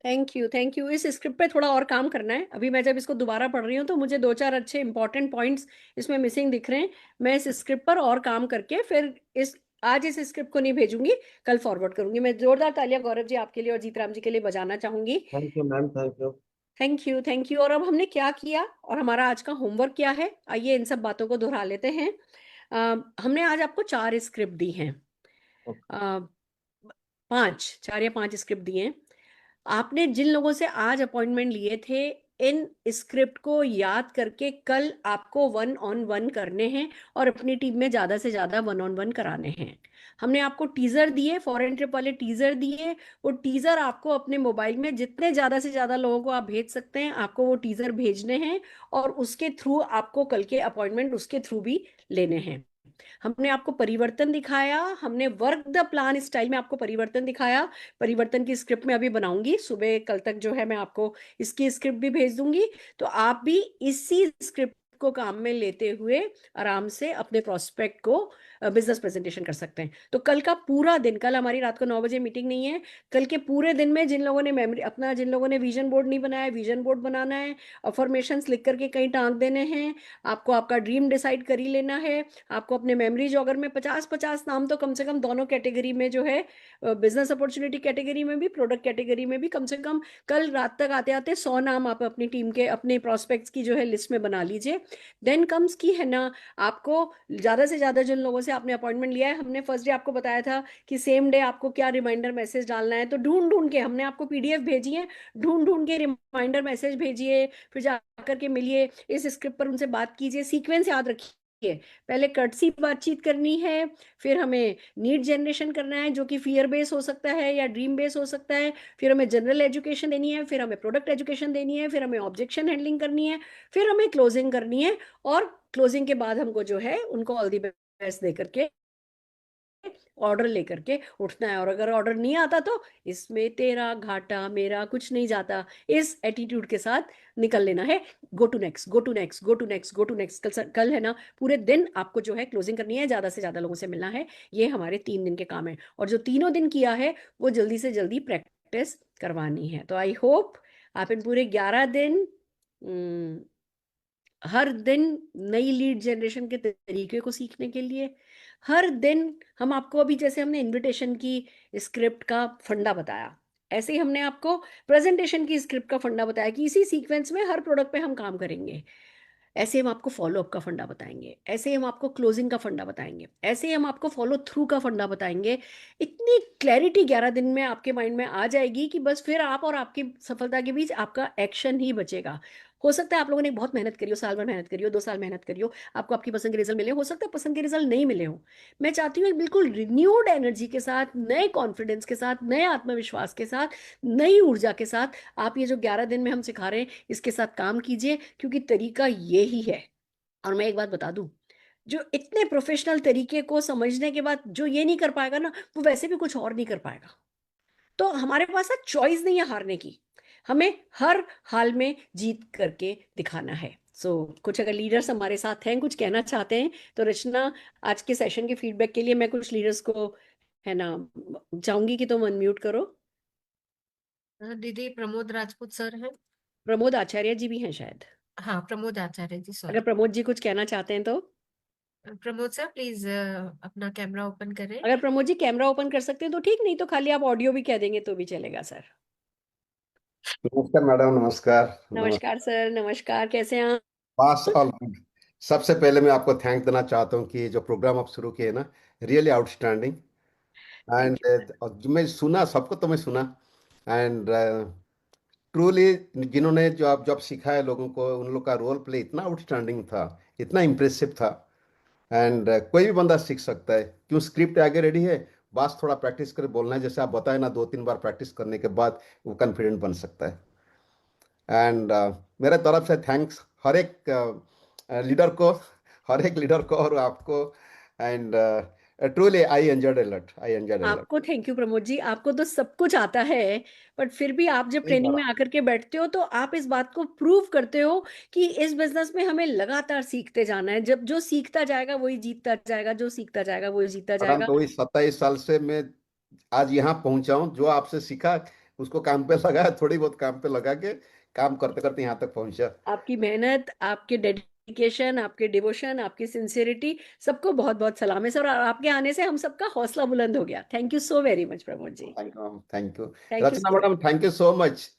Thank you, thank you. इस स्क्रिप्ट पे थोड़ा और काम करना है। अभी मैं जब इसको दोबारा पढ़ रही हूँ तो मुझे 2-4 अच्छे इंपॉर्टेंट पॉइंट्स इसमें मिसिंग दिख रहे हैं। मैं इस स्क्रिप्ट पर और काम करके फिर आज इस स्क्रिप्ट को नहीं भेजूंगी, कल फॉरवर्ड करूंगी। मैं जोरदार तालियां गौरव जी आपके लिए और जीतराम जी के लिए बजाना चाहूंगी। Thank you ma'am, thank you. Thank you, thank you. और अब हमने क्या किया और हमारा आज का होमवर्क क्या है, आइए इन सब बातों को दोहरा लेते हैं। हमने आज आपको 4 स्क्रिप्ट दी हैं, 4 या 5 स्क्रिप्ट दिए हैं। आपने जिन लोगों से आज अपॉइंटमेंट लिए थे, इन स्क्रिप्ट को याद करके कल आपको 1-on-1 करने हैं और अपनी टीम में ज्यादा से ज्यादा 1-on-1 कराने हैं। हमने आपको टीजर दिए, फॉरेन ट्रिप वाले टीजर दिए। वो टीजर आपको अपने मोबाइल में जितने ज्यादा से ज्यादा लोगों को आप भेज सकते हैं, आपको वो टीजर भेजने हैं, और उसके थ्रू आपको कल के अपॉइंटमेंट उसके थ्रू भी लेने हैं। हमने आपको परिवर्तन दिखाया, हमने वर्क द प्लान स्टाइल में आपको परिवर्तन दिखाया। परिवर्तन की स्क्रिप्ट में अभी बनाऊंगी, सुबह कल तक जो है मैं आपको इसकी स्क्रिप्ट भी भेज दूंगी, तो आप भी इसी स्क्रिप्ट को काम में लेते हुए आराम से अपने प्रोस्पेक्ट को बिजनेस प्रेजेंटेशन कर सकते हैं। तो कल का पूरा दिन, कल हमारी रात को 9 बजे मीटिंग नहीं है, कल के पूरे दिन में जिन लोगों ने मेमोरी अपना, जिन लोगों ने विजन बोर्ड नहीं बनाया, विजन बोर्ड बनाना है, अफर्मेशंस लिख करके कहीं टांग देने हैं, आपको आपका ड्रीम डिसाइड कर ही लेना है, आपको अपने मेमोरी जॉगर में 50-50 नाम तो कम से कम दोनों कैटेगरी में, जो है बिजनेस अपॉर्चुनिटी कैटेगरी में भी, प्रोडक्ट कैटेगरी में भी, कम से कम कल रात तक आते आते 100 नाम आप अपनी टीम के, अपने प्रोस्पेक्ट्स की जो है लिस्ट में बना लीजिए। देन कम्स की है ना, आपको ज्यादा से ज्यादा जिन लोगों से आपने अपॉइंटमेंट लिया है, हमने फर्स्ट डे आपको बताया था कि सेम डे आपको क्या रिमाइंडर मैसेज डालना है, तो ढूंढ ढूंढ के हमने आपको पीडीएफ भेजी है, ढूंढ ढूंढ के रिमाइंडर मैसेज भेजिए, फिर जाकर के मिलिए, इस स्क्रिप्ट पर उनसे बात कीजिए, सीक्वेंस याद रखिए। है। पहले कर्टसी बातचीत करनी है, फिर हमें नीड जनरेशन करना है जो कि फियर बेस हो सकता है या ड्रीम बेस हो सकता है, फिर हमें जनरल एजुकेशन देनी है, फिर हमें प्रोडक्ट एजुकेशन देनी है, फिर हमें ऑब्जेक्शन हैंडलिंग करनी है, फिर हमें क्लोजिंग करनी है, और क्लोजिंग के बाद हमको जो है उनको ऑल दी बेस्ट दे करके ऑर्डर लेकर के उठना है। और अगर ऑर्डर नहीं आता तो इसमें तेरा घाटा मेरा कुछ नहीं जाता, इस एटीट्यूड के साथ निकल लेना है। Go to next, go to next, go to next, go to next. कल है ना, पूरे दिन आपको जो है क्लोजिंग करनी है, ज्यादा से ज्यादा लोगों से मिलना है। ये हमारे 3 दिन के काम है, और जो तीनों दिन किया है वो जल्दी से जल्दी प्रैक्टिस करवानी है। तो आई होप आप इन पूरे 11 दिन हर दिन नई लीड जनरेशन के तरीके को सीखने के लिए, हर दिन हम आपको, अभी जैसे हमने इनविटेशन की स्क्रिप्ट का फंडा बताया, ऐसे ही हमने आपको प्रेजेंटेशन की स्क्रिप्ट का फंडा बताया कि इसी सीक्वेंस में हर प्रोडक्ट पे हम काम करेंगे। ऐसे हम आपको फॉलोअप का फंडा बताएंगे, ऐसे हम आपको क्लोजिंग का फंडा बताएंगे, ऐसे हम आपको फॉलो थ्रू का फंडा बताएंगे। इतनी क्लैरिटी 11 दिन में आपके माइंड में आ जाएगी कि बस फिर आप और आपकी सफलता के बीच आपका एक्शन ही बचेगा। हो सकता है आप लोगों ने बहुत मेहनत करी हो, साल भर मेहनत करी हो, 2 साल मेहनत करी हो, आपको आपकी पसंद के रिजल्ट मिले हो सकता है पसंद के रिजल्ट नहीं मिले हो। मैं चाहती हूँ एक बिल्कुल रिन्यूड एनर्जी के साथ, नए कॉन्फिडेंस के साथ, नए आत्मविश्वास के साथ, नई ऊर्जा के साथ आप ये जो 11 दिन में हम सिखा रहे हैं इसके साथ काम कीजिए, क्योंकि तरीका ये ही है। और मैं एक बात बता दूं, जो इतने प्रोफेशनल तरीके को समझने के बाद जो ये नहीं कर पाएगा ना, वो वैसे भी कुछ और नहीं कर पाएगा। तो हमारे पास चॉइस नहीं है हारने की, हमें हर हाल में जीत करके दिखाना है। कुछ अगर लीडर्स हमारे साथ हैं, कुछ कहना चाहते हैं, तो रचना, आज के सेशन के फीडबैक के लिए मैं कुछ लीडर्स को है ना चाहूंगी कि तुम अनम्यूट करो। दीदी प्रमोद राजपूत सर हैं। प्रमोद आचार्य जी भी हैं शायद। हाँ, प्रमोद आचार्य जी, अगर सॉरी। प्रमोद जी कुछ कहना चाहते हैं तो प्रमोद सर प्लीज अपना कैमरा ओपन करें। अगर प्रमोद जी कैमरा ओपन कर सकते हैं तो ठीक, नहीं तो खाली आप ऑडियो भी कह देंगे तो भी चलेगा सर। नमस्कार मैडम, नमस्कार। नमस्कार सर, नमस्कार, कैसे हैं आप? बस ऑल गुड। सबसे पहले मैं आपको थैंक देना चाहता हूँ कि जो प्रोग्राम आप शुरू किए ना, रियली आउटस्टैंडिंग। एंड जो मैं सुना, सबको तो मैं सुना, एंड ट्रूली जिन्होंने जो आप जब सिखाया लोगों को, उन लोग का रोल प्ले इतना आउटस्टैंडिंग था, इतना इम्प्रेसिव था। एंड कोई भी बंदा सीख सकता है, क्यों स्क्रिप्ट आगे रेडी है, बस थोड़ा प्रैक्टिस कर बोलना है। जैसे आप बताए ना, 2-3 बार प्रैक्टिस करने के बाद वो कॉन्फिडेंट बन सकता है। एंड मेरे तरफ से थैंक्स हर एक लीडर को, और आपको। And truly I enjoyed a lot, आपको थैंक यू प्रमोद जी, आपको तो सब कुछ आता है, बट फिर भी आप जब ट्रेनिंग में आकर के बैठते हो तो आप इस बात को प्रूव करते हो कि इस बिजनेस में हमें लगातार सीखते जाना है। जब जो सीखता जाएगा वही जीतता जाएगा, जो सीखता जाएगा वही जीतता मैडम, जाएगा। तो इस 27 साल से मैं आज यहाँ पहुंचा हूँ। जो आपसे सीखा उसको काम पे लगाया, थोड़ी बहुत काम पे लगा के काम करते करते यहाँ तक पहुंचा। आपकी मेहनत, आपके डेडिकेशन, आपके डिवोशन, आपकी सिंसियरिटी, सबको बहुत बहुत सलाम है सर। और आपके आने से हम सबका हौसला बुलंद हो गया। Thank you so very much Pramod ji. Thank you, thank you. Thank you Rachna so madam, thank you so much.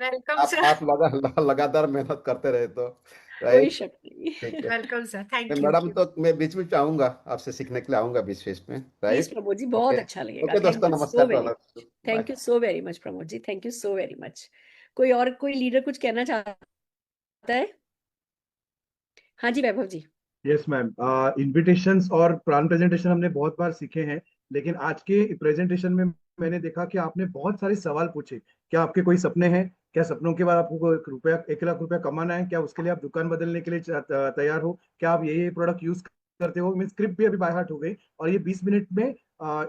Welcome sir. आप लगातार मेहनत करते रहे तो कोई राइट। शक नहीं। ठीक है वेलकम सर, मैं थैंक यू। मैडम, तो मैं बीच में आऊंगा, आपसे सीखने के लिए आऊंगा बीच बीच में, प्लीज राइट। प्रमोद जी, बहुत ओके अच्छा लगेगा। ओके थैंक दोस्तों, यू सो नमस्कार। Very, bye. Thank you so very much Pramod ji, thank you so very much. कोई और, कोई लीडर कुछ कहना चाहता है? हाँ जी Vaibhav ji. Yes ma'am, invitations और प्लान प्रेजेंटेशन हमने बहुत बार सीखे हैं, लेकिन आज के प्रेजेंटेशन में मैंने देखा कि आपने बहुत सारे सवाल पूछे। क्या आपके कोई सपने हैं? क्या सपनों के बाद आपको 1 लाख रुपया कमाना है? क्या उसके लिए आप दुकान बदलने के लिए तैयार हो? क्या आप ये प्रोडक्ट यूज करते हो? मैं स्क्रिप्ट भी अभी बाय हार्ट हो गई, और ये 20 मिनट में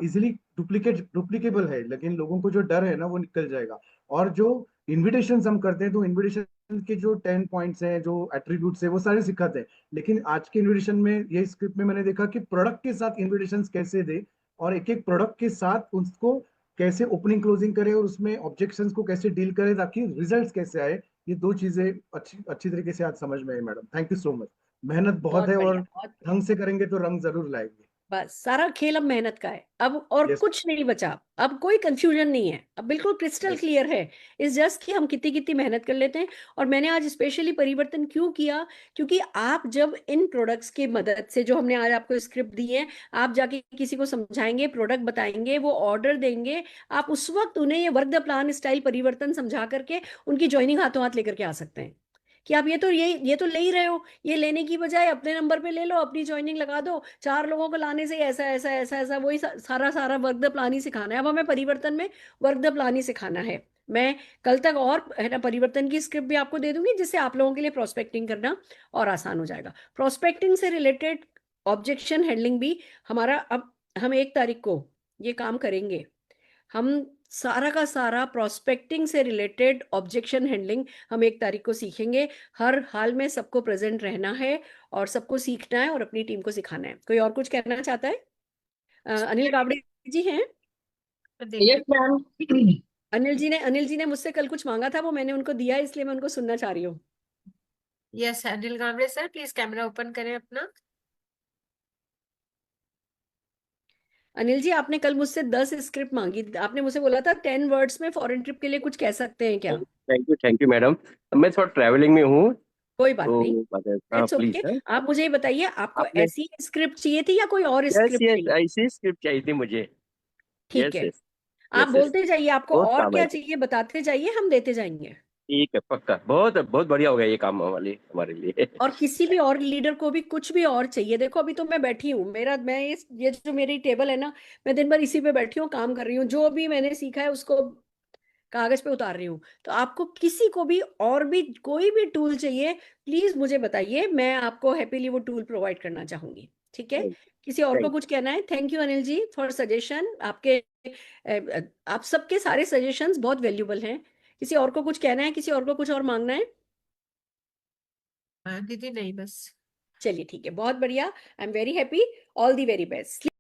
इजिली डुप्लीकेबल है, लेकिन लोगों को जो डर है ना वो निकल जाएगा। और जो इन्विटेशन हम करते हैं, तो इन्विटेशन के जो 10 पॉइंट्स हैं, जो एट्रीब्यूट्स है, वो सारे सिखाते हैं। लेकिन आज के इन्विटेशन में, ये स्क्रिप्ट में मैंने देखा कि प्रोडक्ट के साथ इन्विटेशन कैसे दे, और एक एक प्रोडक्ट के साथ उसको कैसे ओपनिंग क्लोजिंग करे, और उसमें ऑब्जेक्शंस को कैसे डील करे, ताकि रिजल्ट्स कैसे आए। ये 2 चीजें अच्छी तरीके से आज समझ में आई madam. Thank you so much. मेहनत बहुत है, और बहुत ढंग से करेंगे तो रंग जरूर लाएंगे। बस सारा खेल अब मेहनत का है, अब और Yes. कुछ नहीं बचा। अब कोई कंफ्यूजन नहीं है, अब बिल्कुल क्रिस्टल Yes. क्लियर है। इस जस्ट कि हम कितनी कितनी मेहनत कर लेते हैं। और मैंने आज स्पेशली परिवर्तन क्यों किया, क्योंकि आप जब इन प्रोडक्ट्स की मदद से, जो हमने आज आपको स्क्रिप्ट दी है, आप जाके किसी को समझाएंगे, प्रोडक्ट बताएंगे, वो ऑर्डर देंगे, आप उस वक्त उन्हें ये वर्क द प्लान स्टाइल परिवर्तन समझा करके उनकी ज्वाइनिंग हाथों हाथ लेकर के आ सकते हैं। कि आप ये तो ले ही रहे हो, ये लेने की बजाय अपने नंबर पे ले लो, अपनी ज्वाइनिंग लगा दो, 4 लोगों को लाने से ऐसा ऐसा ऐसा ऐसा वही सारा वर्क द प्लान ही सिखाना है। अब हमें परिवर्तन में वर्क द प्लान ही सिखाना है। मैं कल तक और है ना परिवर्तन की स्क्रिप्ट भी आपको दे दूंगी, जिससे आप लोगों के लिए प्रोस्पेक्टिंग करना और आसान हो जाएगा। प्रोस्पेक्टिंग से रिलेटेड ऑब्जेक्शन हैंडलिंग भी हमारा, अब हम 1 तारीख को ये काम करेंगे। हम सारा का सारा प्रोस्पेक्टिंग से रिलेटेड ऑब्जेक्शन हैंडलिंग हम 1 तारीख को सीखेंगे। हर हाल में सबको प्रेजेंट रहना है और सबको सीखना है और अपनी टीम को सिखाना है। कोई और कुछ कहना चाहता है? अनिल कावड़े जी हैं? Yes ma'am. अनिल जी ने मुझसे कल कुछ मांगा था, वो मैंने उनको दिया, इसलिए मैं उनको सुनना चाह रही हूँ। Yes Anil Kambade sir, please camera open करें अपना। अनिल जी, आपने कल मुझसे 10 स्क्रिप्ट मांगी, आपने मुझसे बोला था 10 वर्ड्स में फॉरेन ट्रिप के लिए कुछ कह सकते हैं क्या? Thank you madam. मैं थोड़ा ट्रैवलिंग में हूँ कोई बात तो नहीं, हाँ इट्स प्लीज ओके। सर। आप मुझे ये बताइए, आपको आपने ऐसी स्क्रिप्ट चाहिए थी या कोई और यस स्क्रिप्ट यस चाहिए? ऐसी स्क्रिप्ट चाहिए थी मुझे। ठीक यस है, यस आप यस यस बोलते जाइए, आपको बहुत और काम क्या आएगी। चाहिए बताते जाइए, हम देते जाएंगे। ठीक है पक्का, बहुत बहुत बढ़िया हो गया ये काम हमारे लिए। और किसी भी और लीडर को भी कुछ भी और चाहिए, देखो अभी तो मैं बैठी हूँ, मैं ये जो मेरी टेबल है ना, मैं दिन भर इसी पे बैठी हूँ, काम कर रही हूँ, जो भी मैंने सीखा है उसको कागज पे उतार रही हूँ। तो आपको किसी को भी और भी कोई भी टूल चाहिए, प्लीज मुझे बताइए, मैं आपको हैप्पीली वो टूल प्रोवाइड करना चाहूंगी। ठीक है, किसी और को थैंक कुछ कहना है? Thank you Anil ji for suggestion. आप सबके सारे सजेशंस बहुत वैल्यूबल हैं। किसी और को कुछ कहना है? किसी और को कुछ और मांगना है? दीदी नहीं बस। चलिए ठीक है, बहुत बढ़िया। I am very happy. All the very best.